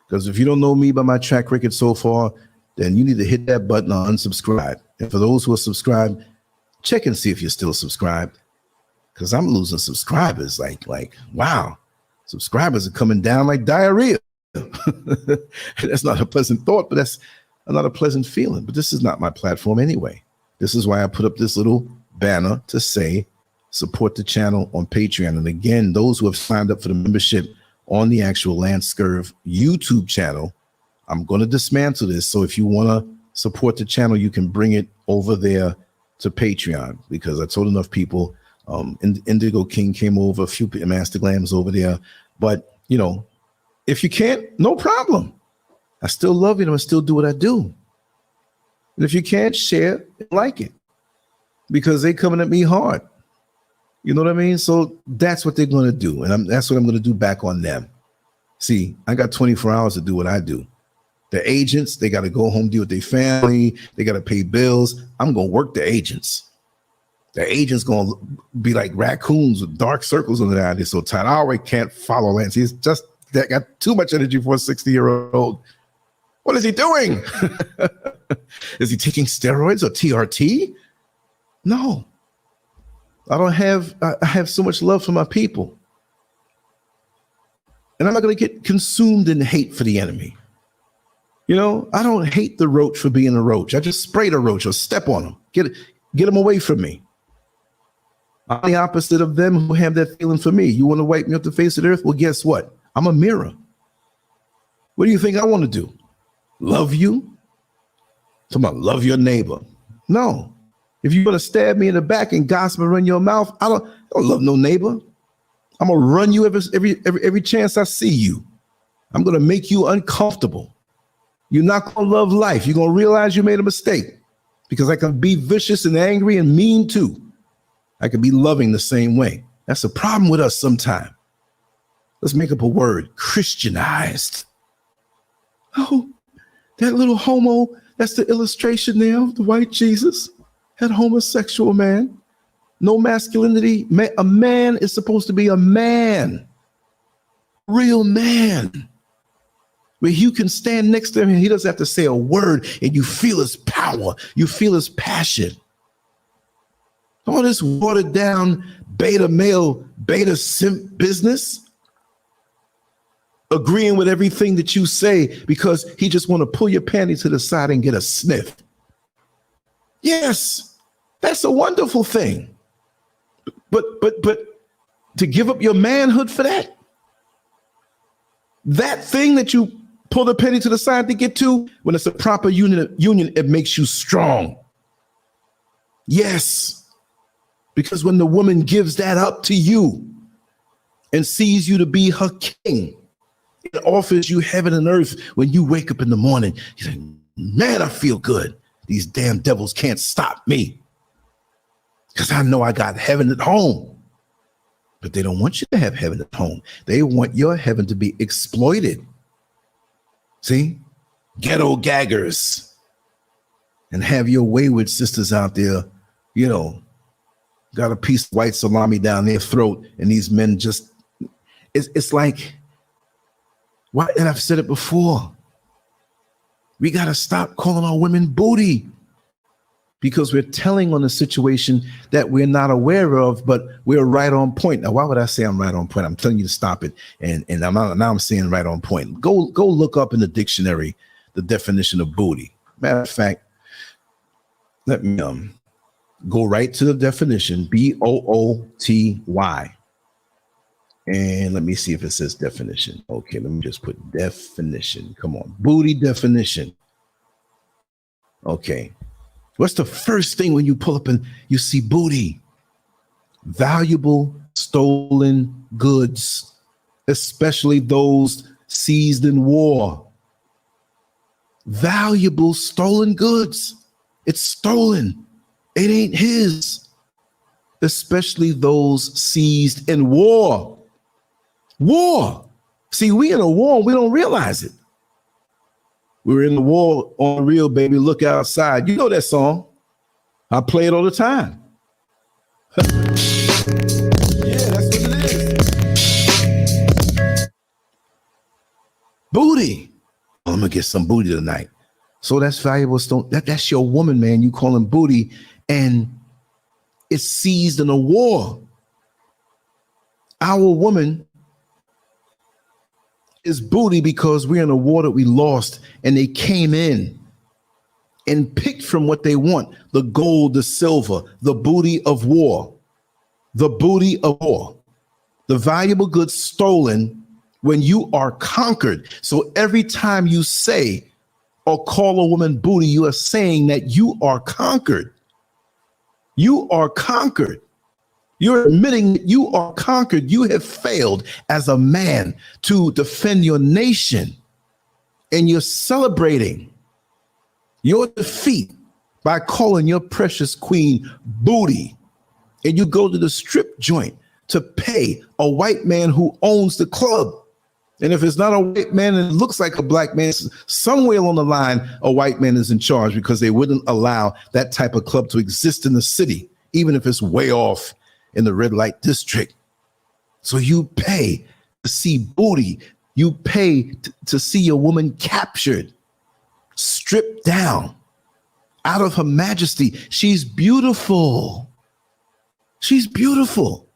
Because if you don't know me by my track record so far, then you need to hit that button or unsubscribe. And for those who are subscribed, check and see if you're still subscribed. Because I'm losing subscribers. Like, wow, subscribers are coming down like diarrhea. That's not a pleasant thought, but that's not a pleasant feeling. But this is not my platform anyway. This is why I put up this little banner to say, support the channel on Patreon. And again, those who have signed up for the membership on the actual LanceScurv YouTube channel, I'm going to dismantle this. So if you want to support the channel, you can bring it over there to Patreon, because I told enough people, Indigo King came over, a few Master Glams over there. But, you know, if you can't, no problem. I still love you and I still do what I do. And if you can't, share, like it, because they coming at me hard. You know what I mean? So that's what they're going to do. And that's what I'm going to do back on them. See, I got 24 hours to do what I do. The agents, they got to go home, deal with their family. They got to pay bills. I'm going to work the agents. The agent's going to be like raccoons with dark circles on their eyes. They're so tired. I already can't follow Lance. He's just that got too much energy for a 60-year-old. What is he doing? Is he taking steroids or TRT? No. I have so much love for my people. And I'm not going to get consumed in hate for the enemy. You know, I don't hate the roach for being a roach. I just spray the roach or step on them. Get them away from me. I'm the opposite of them who have that feeling for me. You want to wipe me off the face of the earth? Well, guess what? I'm a mirror. What do you think I want to do? Love you? Somebody love your neighbor. No. If you're going to stab me in the back and gossip and run your mouth, I don't love no neighbor. I'm going to run you every chance I see you. I'm going to make you uncomfortable. You're not going to love life. You're going to realize you made a mistake, because I can be vicious and angry and mean too. I can be loving the same way. That's the problem with us sometimes. Let's make up a word, Christianized. Oh, that little homo, that's the illustration there of the white Jesus, that homosexual man. No masculinity. A man is supposed to be a man, real man, where you can stand next to him and he doesn't have to say a word and you feel his power, you feel his passion. All this watered down beta male, beta simp business, agreeing with everything that you say because he just want to pull your panty to the side and get a sniff. Yes, that's a wonderful thing. But to give up your manhood for that thing that you pull the penny to the side to get to, when it's a proper union, it makes you strong. Yes, because when the woman gives that up to you and sees you to be her king, it offers you heaven and earth. When you wake up in the morning, you say, man, I feel good. These damn devils can't stop me, because I know I got heaven at home. But they don't want you to have heaven at home. They want your heaven to be exploited. See? Ghetto gaggers. And have your wayward sisters out there, you know, got a piece of white salami down their throat, and these men just, it's like, what? And I've said it before. We got to stop calling our women booty, because we're telling on a situation that we're not aware of, but we're right on point. Now, why would I say I'm right on point? I'm telling you to stop it. And I'm saying right on point. Go look up in the dictionary the definition of booty. Matter of fact, let me go right to the definition, BOOTY. And let me see if it says definition. Okay, let me just put definition. Come on, booty definition. Okay. What's the first thing when you pull up and you see booty? Valuable stolen goods, especially those seized in war. Valuable stolen goods. It's stolen. It ain't his. Especially those seized in war. War. See, we in a war, we don't realize it. We're in the war on real, baby. Look outside. You know that song. I play it all the time. Yeah, that's what it is. Booty. Oh, I'm gonna get some booty tonight. So that's valuable stone. That's your woman, man. You call him booty, and it's seized in a war. Our woman is booty because we're in a war that we lost, and they came in and picked from what they want: the gold, the silver, the booty of war, the booty of war, the valuable goods stolen when you are conquered. So every time you say or call a woman booty, you are saying that you are conquered. You are conquered. You're admitting that you are conquered. You have failed as a man to defend your nation, and you're celebrating your defeat by calling your precious queen booty. And you go to the strip joint to pay a white man who owns the club. And if it's not a white man and it looks like a black man, somewhere along the line, a white man is in charge, because they wouldn't allow that type of club to exist in the city, even if it's way off in the red light district. So you pay to see booty. You pay to see your woman captured, stripped down out of her majesty. She's beautiful. She's beautiful,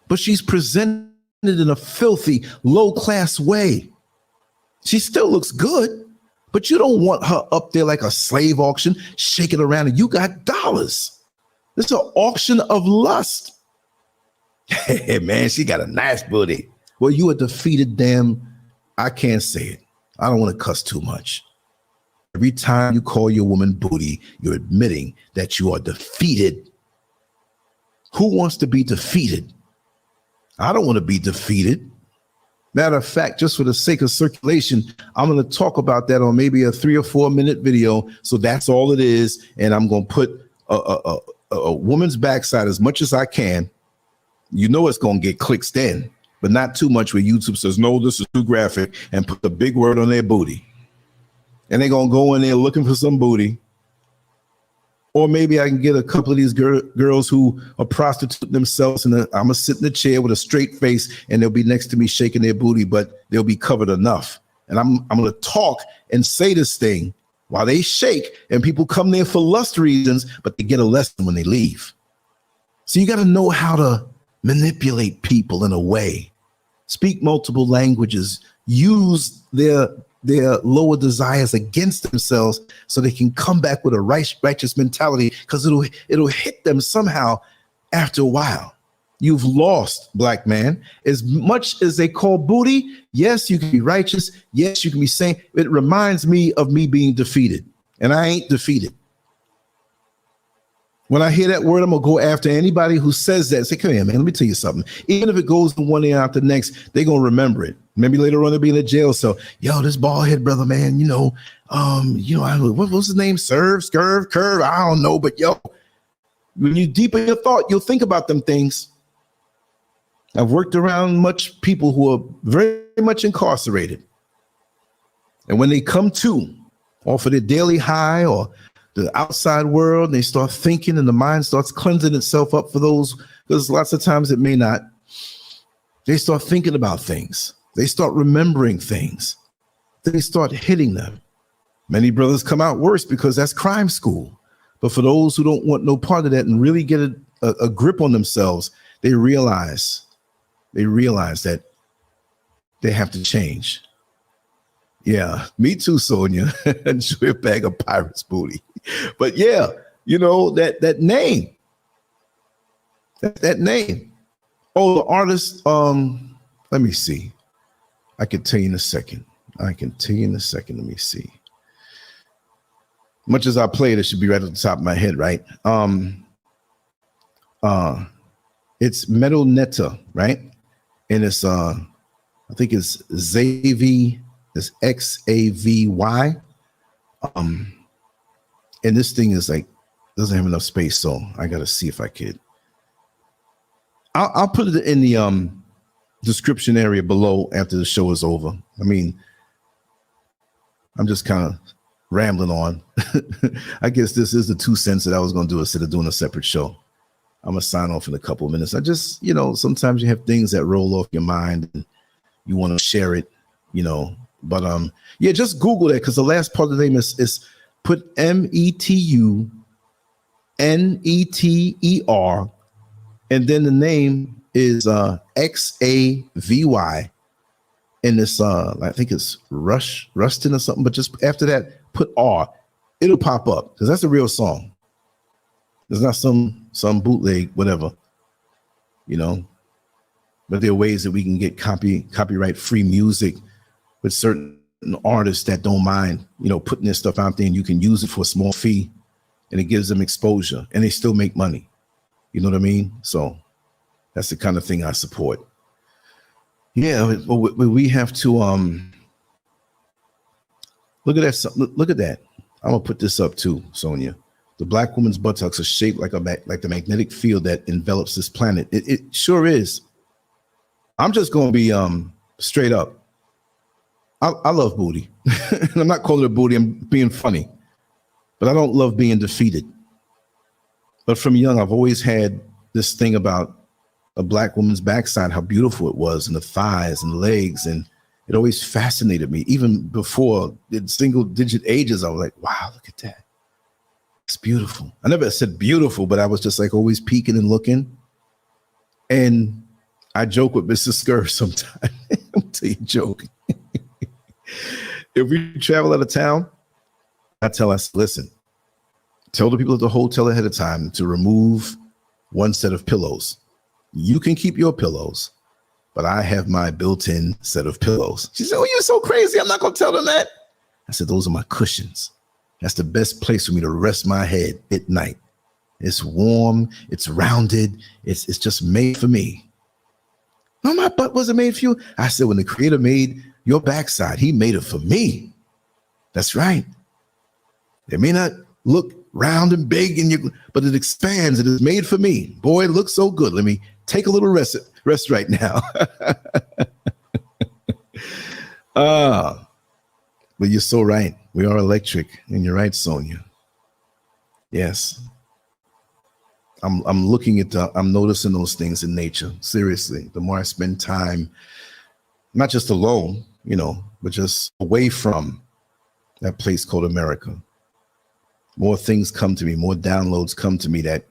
but she's presenting it in a filthy, low-class way. She still looks good, but you don't want her up there like a slave auction, shaking around, and you got dollars. This is an auction of lust. Hey, man, she got a nice booty. Well, you a defeated I can't say it. I don't want to cuss too much. Every time you call your woman booty, you're admitting that you are defeated. Who wants to be defeated? I don't want to be defeated. Matter of fact, just for the sake of circulation, I'm going to talk about that on maybe a 3 or 4 minute video. So that's all it is. And I'm going to put a woman's backside as much as I can. You know it's going to get clicks then, but not too much where YouTube says, no, this is too graphic, and put the big word on their booty. And they're going to go in there looking for some booty. Or maybe I can get a couple of these girls who are prostituting themselves, and I'm going to sit in the chair with a straight face, and they'll be next to me shaking their booty, but they'll be covered enough. And I'm going to talk and say this thing while they shake, and people come there for lust reasons, but they get a lesson when they leave. So you got to know how to manipulate people in a way. Speak multiple languages. Use their lower desires against themselves so they can come back with a righteous mentality, because it'll hit them somehow after a while. You've lost, black man. As much as they call booty, yes, you can be righteous. Yes, you can be saying, it reminds me of me being defeated, and I ain't defeated. When I hear that word, I'm going to go after anybody who says that. Say, come here, man, let me tell you something. Even if it goes from one ear out the next, they're going to remember it. Maybe later on they'll be in a jail cell. Yo, this bald head brother, man, what was his name? SCURV, Curve, I don't know. But yo, when you deep in your thought, you'll think about them things. I've worked around much people who are very much incarcerated. And when they come to off of their daily high or the outside world, they start thinking, and the mind starts cleansing itself up for those, because lots of times it may not. They start thinking about things. They start remembering things. They start hitting them. Many brothers come out worse because that's crime school. But for those who don't want no part of that and really get a grip on themselves, they realize that they have to change. Yeah, me too, Sonia. Enjoy a bag of pirates booty. But yeah, that name. That name. Oh, the artist, let me see. I can tell you in a second. Let me see. Much as I play it, it should be right at the top of my head, right? It's Metal Netta, right? And it's I think it's Xavy. It's XAVY. And this thing is like, doesn't have enough space, so I gotta see if I could. I'll put it in the description area below after the show is over. I mean, I'm just kind of rambling on. I guess this is the 2 cents that I was going to do instead of doing a separate show. I'm going to sign off in a couple of minutes. I just, sometimes you have things that roll off your mind and you want to share it, But yeah, just Google that, because the last part of the name is put METUNETER, and then the name is XAVY, and it's I think it's Rustin or something. But just after that, put R. It'll pop up, because that's a real song. There's not some bootleg, whatever, But there are ways that we can get copyright free music with certain artists that don't mind, putting their stuff out there, and you can use it for a small fee, and it gives them exposure, and they still make money. You know what I mean? So that's the kind of thing I support. Yeah, we have to look at that. Look at that. I'm gonna put this up too, Sonia. The black woman's buttocks are shaped like the magnetic field that envelops this planet. It sure is. I'm just gonna be straight up. I love booty. And I'm not calling it booty, I'm being funny. But I don't love being defeated. But from young, I've always had this thing about a black woman's backside, how beautiful it was, and the thighs and legs. And it always fascinated me. Even before the single digit ages, I was like, wow, look at that. It's beautiful. I never said beautiful, but I was just like always peeking and looking. And I joke with Mrs. Scurv sometimes. I'll tell you a joke. If we travel out of town, I tell us, listen, tell the people at the hotel ahead of time to remove one set of pillows. You can keep your pillows, but I have my built-in set of pillows. She said, oh, you're so crazy. I'm not going to tell them that. I said, those are my cushions. That's the best place for me to rest my head at night. It's warm. It's rounded. It's just made for me. No, my butt wasn't made for you. I said, when the creator made your backside, he made it for me. That's right. It may not look round and big, but it expands. It is made for me. Boy, it looks so good. Let me take a little rest right now. But you're so right. We are electric, and you're right, Sonia. Yes. I'm looking at I'm noticing those things in nature. Seriously, the more I spend time, not just alone, but just away from that place called America, more things come to me, more downloads come to me that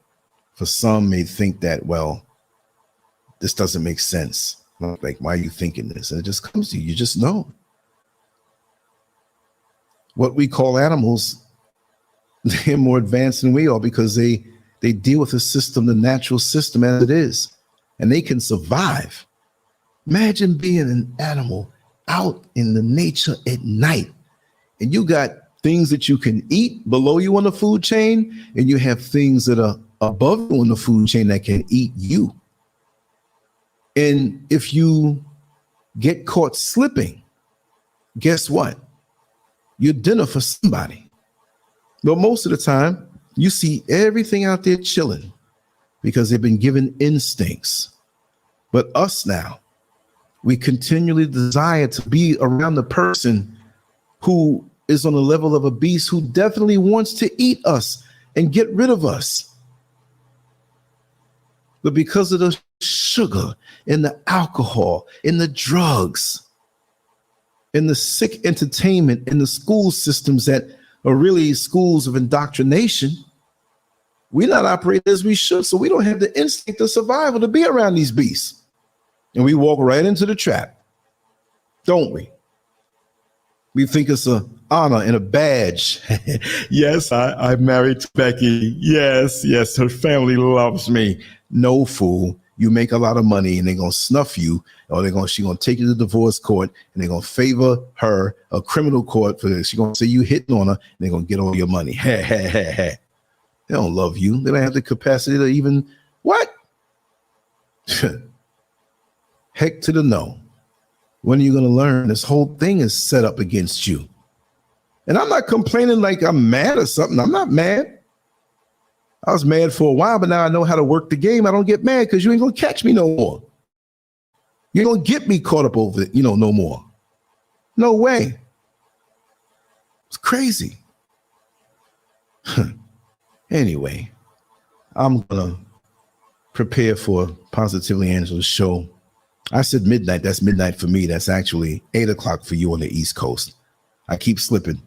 for some may think that, well, this doesn't make sense. Like, why are you thinking this? And it just comes to you. You just know. What we call animals, they're more advanced than we are because they deal with the system, the natural system as it is, and they can survive. Imagine being an animal out in the nature at night, and you got things that you can eat below you on the food chain, and you have things that are above you on the food chain that can eat you. And if you get caught slipping, guess what? You're dinner for somebody. But most of the time, you see everything out there chilling because they've been given instincts. But us now, we continually desire to be around the person who is on the level of a beast who definitely wants to eat us and get rid of us. But because of the sugar and the alcohol and the drugs and the sick entertainment and the school systems that are really schools of indoctrination, we're not operating as we should. So we don't have the instinct of survival to be around these beasts. And we walk right into the trap, don't we? We think it's an honor and a badge. Yes, I'm married to Becky. Yes, her family loves me. No, fool. You make a lot of money and they're going to snuff you, or she's going to take you to divorce court and they're going to favor her a criminal court for this. She's going to say you hitting on her and they're going to get all your money. They don't love you. They don't have the capacity to even, what? Heck to the no. When are you going to learn? This whole thing is set up against you. And I'm not complaining like I'm mad or something. I'm not mad. I was mad for a while, but now I know how to work the game. I don't get mad because you ain't going to catch me no more. You ain't going to get me caught up over it, no more. No way. It's crazy. Anyway, I'm going to prepare for Positively Angela's show. I said midnight. That's midnight for me. That's actually 8 o'clock for you on the East Coast. I keep slipping.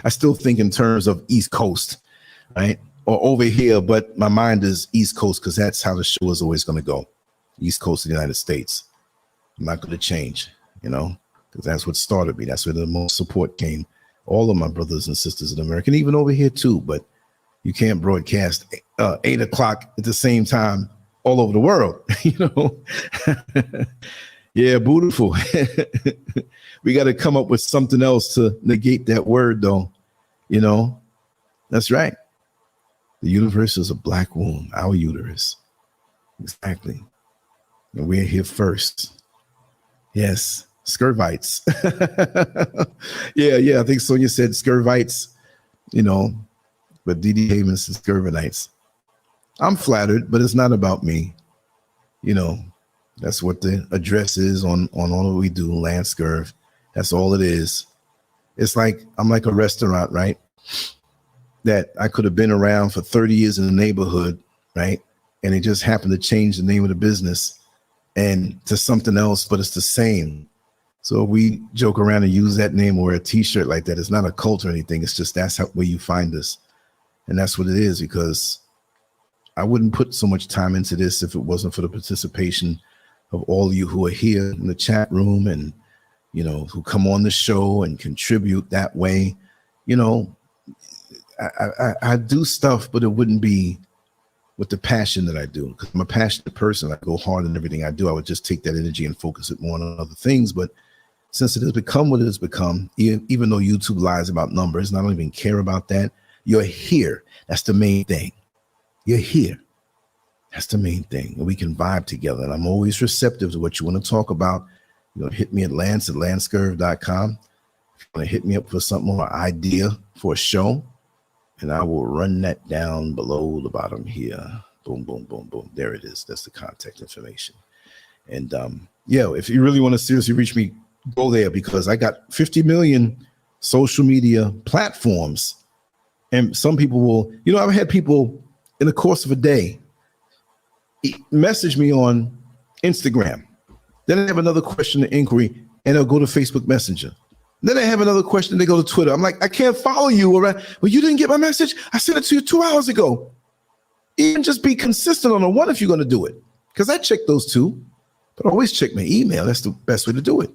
I still think in terms of East Coast, right? Or over here, but my mind is East Coast because that's how the show is always going to go. East Coast of the United States. I'm not going to change, because that's what started me. That's where the most support came. All of my brothers and sisters in America, and even over here too. But you can't broadcast 8 o'clock at the same time all over the world, Yeah, beautiful. We got to come up with something else to negate that word, though. That's right. The universe is a black womb, our uterus. Exactly. And we're here first. Yes, Scurvites. Yeah, I think Sonia said Scurvites, but D.D. Havens said Scurvinites. I'm flattered, but it's not about me. That's what the address is on all that we do, LanceScurv. That's all it is. It's like, I'm like a restaurant, right? That I could have been around for 30 years in the neighborhood, right? And it just happened to change the name of the business and to something else, but it's the same. So we joke around and use that name or a t-shirt like that. It's not a cult or anything. It's just that's where you find us. And that's what it is, because I wouldn't put so much time into this if it wasn't for the participation of all of you who are here in the chat room and, you know, who come on the show and contribute that way. You know, I do stuff, but it wouldn't be with the passion that I do, because I'm a passionate person. I go hard in everything I do. I would just take that energy and focus it more on other things. But since it has become what it has become, even though YouTube lies about numbers, and I don't even care about that, you're here. That's the main thing. You're here. That's the main thing. And we can vibe together. And I'm always receptive to what you want to talk about. You know, hit me at LanceScurv.com. If you want to hit me up for something or an idea for a show, and I will run that down below the bottom here. Boom, boom, boom, boom. There it is. That's the contact information. And yeah, if you really want to seriously reach me, go there, because I got 50 million social media platforms. And some people will, you know, I've had people in the course of a day message me on Instagram. Then I have another question or inquiry, and they'll go to Facebook Messenger. Then I have another question, they go to Twitter. I'm like, I can't follow you. Well, you didn't get my message? I sent it to you 2 hours ago. Even just be consistent on the one if you're going to do it. Because I check those two, but I always check my email. That's the best way to do it.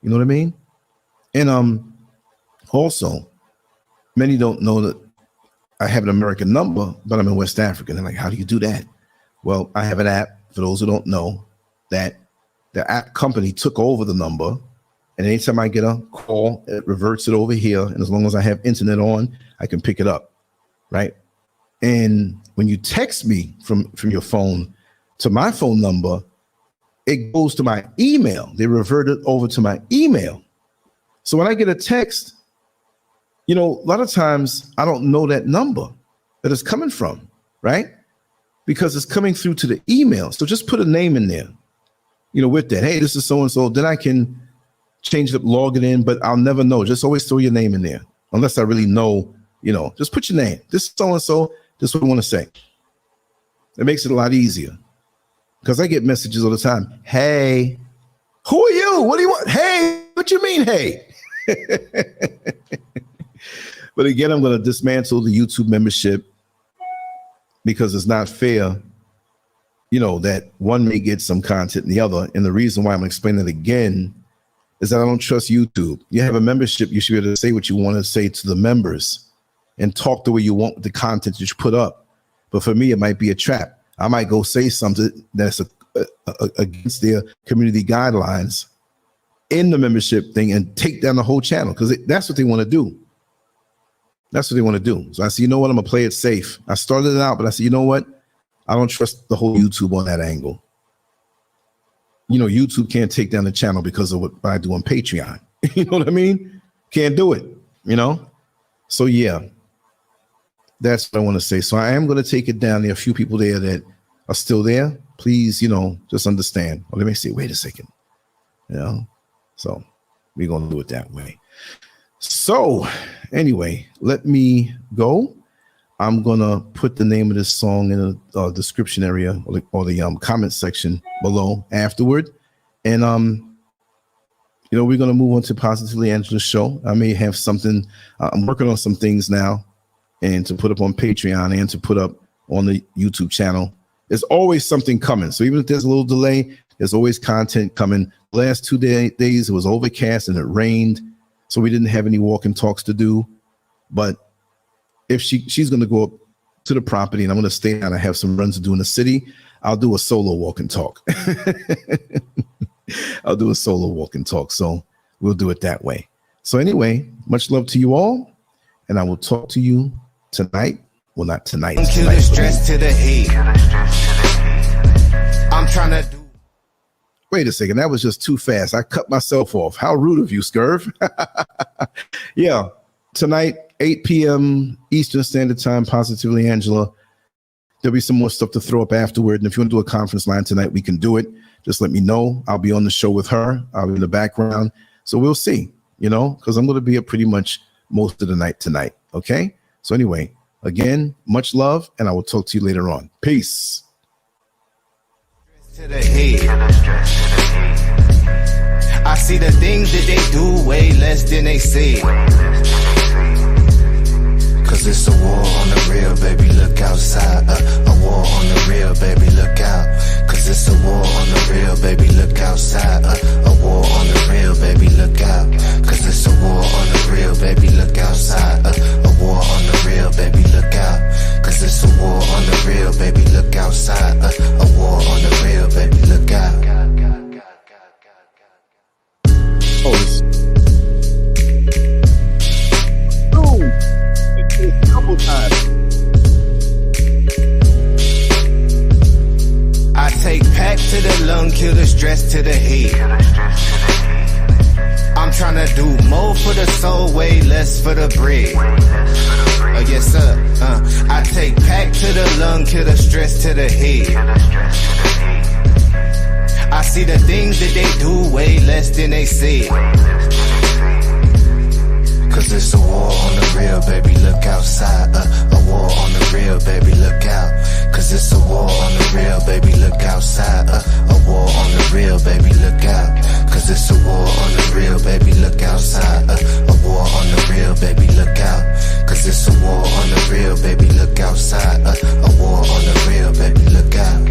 You know what I mean? And also, many don't know that I have an American number, but I'm in West Africa. And they're like, how do you do that? Well, I have an app, for those who don't know, that the app company took over the number. And anytime I get a call, it reverts it over here. And as long as I have internet on, I can pick it up, right? And when you text me from your phone to my phone number, it goes to my email. They revert it over to my email. So when I get a text, you know, a lot of times I don't know that number that it's coming from, right? Because it's coming through to the email. So just put a name in there, you know, with that. Hey, this is so-and-so. Then I can change it up, log it in, but I'll never know. Just always throw your name in there. Unless I really know, you know, just put your name. This is so-and-so. This is what I want to say. It makes it a lot easier. Because I get messages all the time. Hey, who are you? What do you want? Hey, what you mean, hey? But again, I'm going to dismantle the YouTube membership, because it's not fair, you know, that one may get some content and the other. And the reason why I'm explaining it again is that I don't trust YouTube. You have a membership, you should be able to say what you want to say to the members and talk the way you want with the content that you put up. But for me, it might be a trap. I might go say something that's against their community guidelines in the membership thing and take down the whole channel, because that's what they want to do. That's what they want to do. So I said, you know what? I'm going to play it safe. I started it out, but I said, you know what? I don't trust the whole YouTube on that angle. You know, YouTube can't take down the channel because of what I do on Patreon. You know what I mean? Can't do it, you know? So yeah, that's what I want to say. So I am going to take it down. There are a few people there that are still there. Please, you know, just understand. Well, let me say, wait a second, you know? So we're going to do it that way. So anyway, let me go. I'm going to put the name of this song in the description area or the comment section below afterward. And, you know, we're going to move on to Positively Angela's show. I may have something. I'm working on some things now, and to put up on Patreon and to put up on the YouTube channel. There's always something coming. So even if there's a little delay, there's always content coming. The last 2 days, it was overcast and it rained, so we didn't have any walk and talks to do. But if she's going to go up to the property and I'm going to stay down and have some runs to do in the city, I'll do a solo walk and talk. I'll do a solo walk and talk. So we'll do it that way. So anyway, much love to you all. And I will talk to you tonight. Well, not tonight. To the stress, to the heat. I'm trying to do. Wait a second. That was just too fast. I cut myself off. How rude of you, Scurv. Yeah. Tonight, 8 p.m. Eastern Standard Time, Positively Angela. There'll be some more stuff to throw up afterward. And if you want to do a conference line tonight, we can do it. Just let me know. I'll be on the show with her. I'll be in the background. So we'll see, you know, because I'm going to be up pretty much most of the night tonight. Okay. So anyway, again, much love, and I will talk to you later on. Peace. To the head. I see the things that they do way less than they say. Cause it's a war on the real, baby, look outside. A war on the real, baby, look out. Cause Cause it's a war on the real, baby, look outside. A war on the real, baby, look out. Cause it's a war on the real, baby, look outside. A war on the real, baby, look out. Cause it's a war on the real, baby, look outside. A war on the real, baby, look out. Oh, it's a couple times. I take pack to the lung, kill the stress to the head. I'm tryna do more for the soul, way less for the bread. Yes sir. I take pack to the lung, kill the stress to the head. I see the things that they do way less than they say. Cause it's a war on the real, baby, look outside. A war on the real, baby, look out. Cause it's a war on the real, baby, look outside. A war on the real, baby, look out. Cause it's a war on the real, baby, look outside. A war on the real, baby, look out. Cause it's a war on the real, baby, look outside. A war on the real, baby, look out.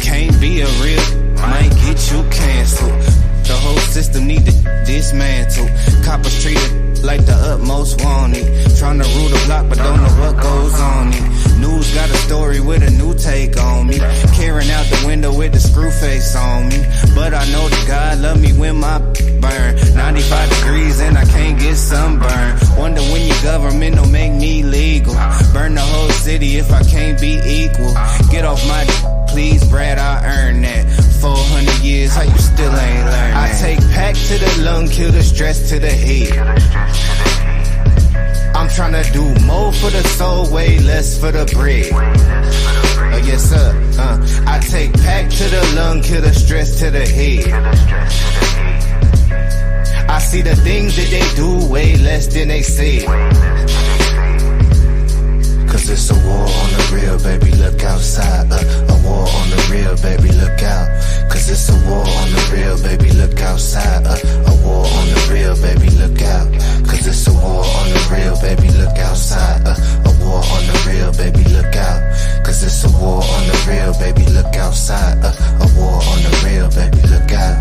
Can't be a real, might get you canceled. The whole system need to dismantle. Coppers treated like the utmost wanted. Tryna rule the block but don't know what goes on it. News got a story with a new take on me. Carrying out the window with the screw face on me. But I know that God love me when my burn 95 degrees and I can't get sunburn. Wonder when your government don't make me legal. Burn the whole city if I can't be equal. Get off my please, Brad, I earned that. 400 years, how you still ain't learned that? I take pack to the lung, kill the stress to the head. I'm tryna do more for the soul, way less for the bread. Yes sir. I take pack to the lung, kill the stress to the head. I see the things that they do way less than they say. Cause it's a war on the real, baby, look outside. A war on the real, baby, look out. Cause it's a war on the real, baby, look outside. A war on the real, baby, look out. Cause it's a war on the real, baby, look outside. A war on the real, baby, look out. Cause it's a war on the real, baby, look outside. A war on the real, baby, look out.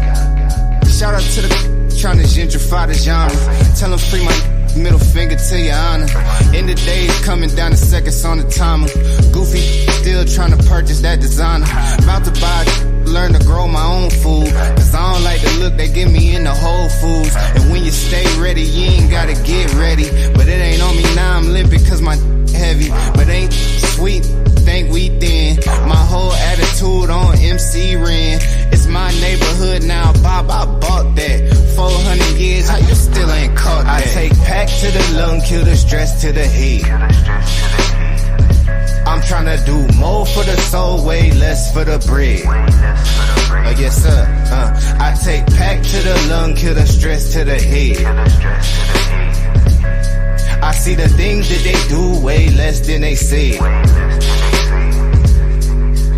Shout out to the trying to gentrify the genre. Tell them free my middle finger to your honor. In the days coming down the seconds on the timer. Goofy still trying to purchase that designer. About to buy, learn to grow my own food. Cause I don't like the look they give me in the Whole Foods. And when you stay ready, you ain't gotta get ready. But it ain't on me now, I'm limping cause my heavy. But ain't sweet, think we thin. My whole attitude on MC Ren. It's my neighborhood now, Bob, I bought that. 400 years, how you still ain't caught that? I take pack to the lung, kill the stress to the head. I'm tryna do more for the soul, way less for the bread. Yes sir. I take pack to the lung, kill the stress to the head. I see the things that they do way less than they say.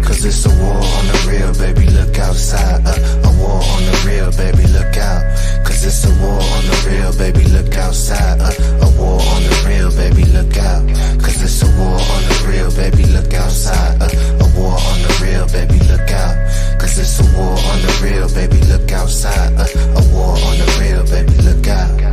Cause it's a war on the real, baby, look outside. A war on the real, baby, look out. Cause it's a war on the real, baby, look outside. A war on the real, baby, look out. Cause it's a war on the real, baby, look outside. A war on the real, baby, look out. Cause it's a war on the real, baby, look outside. A war on the real, baby, look out.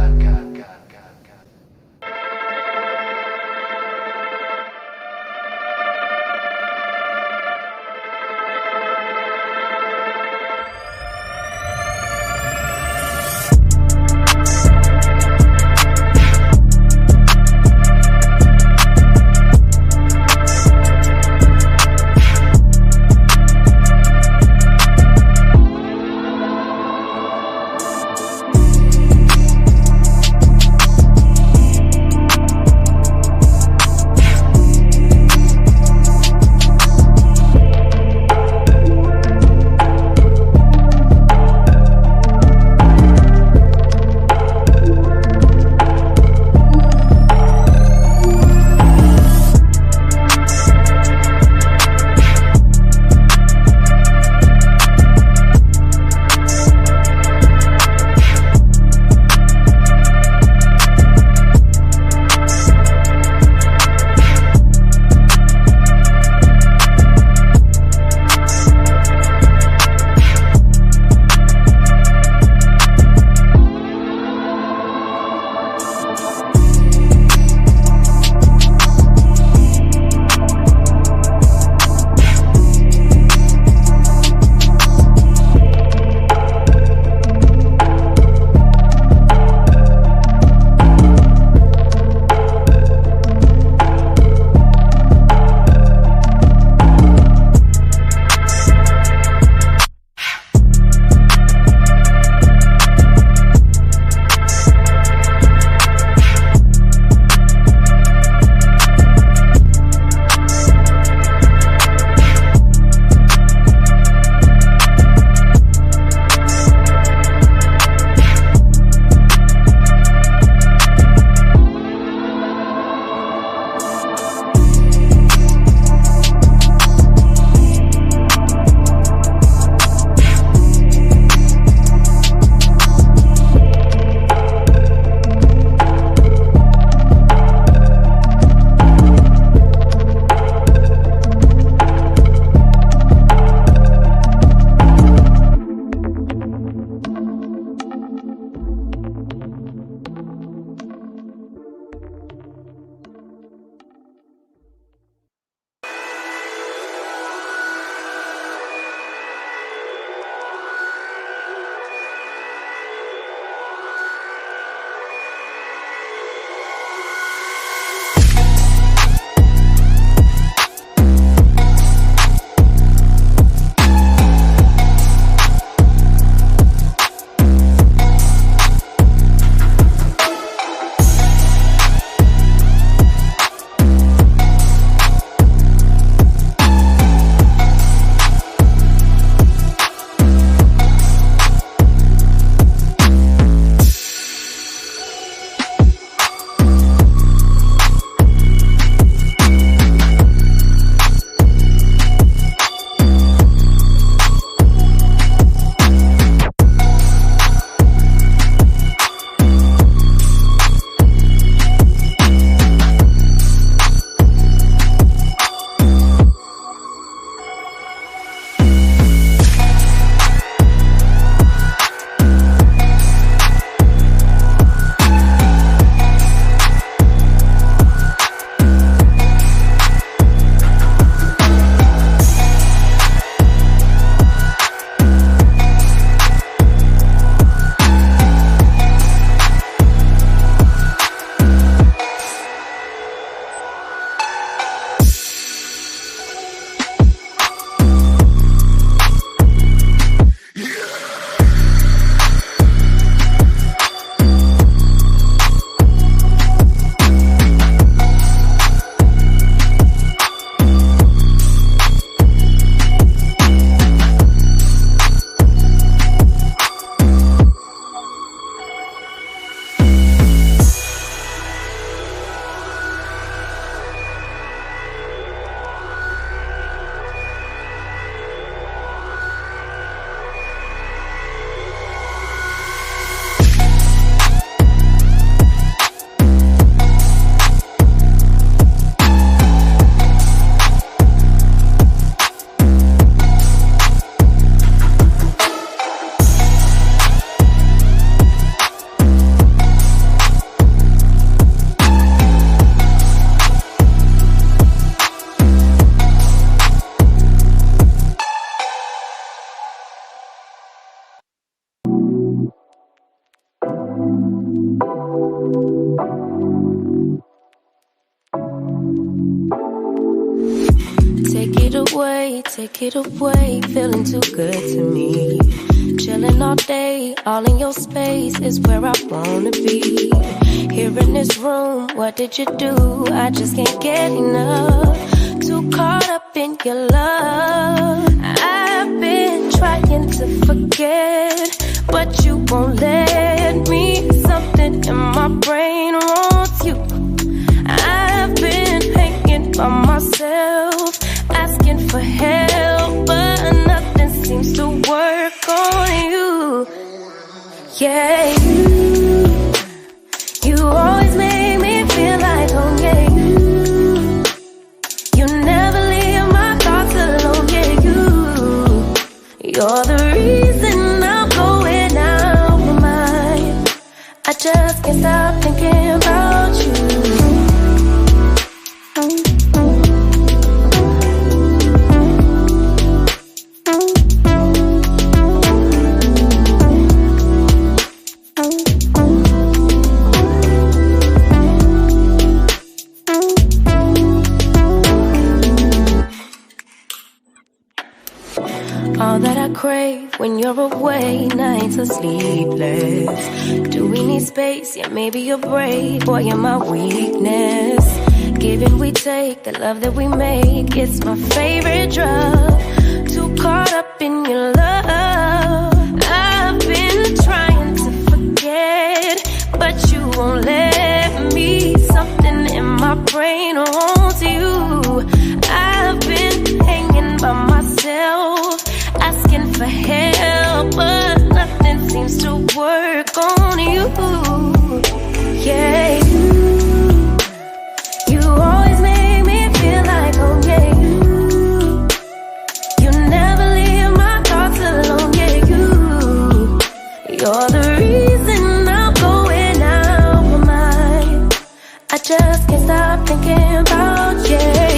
Take it away, feeling too good to me. Chilling all day, all in your space is where I wanna be. Here in this room, what did you do? I just can't get enough. Too caught up in your love. I've been trying to forget, but you won't let me. Something in my brain wants you. I've been hanging by myself, asking for help, but nothing seems to work on you. Yeah, you always make me feel like home. Yeah, you never leave my thoughts alone. Yeah, you're the reason I'm going out my mind. I just can't stop thinking about you. All that I crave when you're away, nights are sleepless. Do we need space? Yeah, maybe you're brave, boy, you're my weakness. Give and we take, the love that we make, it's my favorite drug. Too caught up in your love. I've been trying to forget, but you won't let me. Something in my brain wants you. I've been hanging by myself, asking for help, but nothing seems to work on you. Yeah, you always make me feel like home. Yeah, you never leave my thoughts alone. Yeah, you're the reason I'm going out my mind. I just can't stop thinking about you.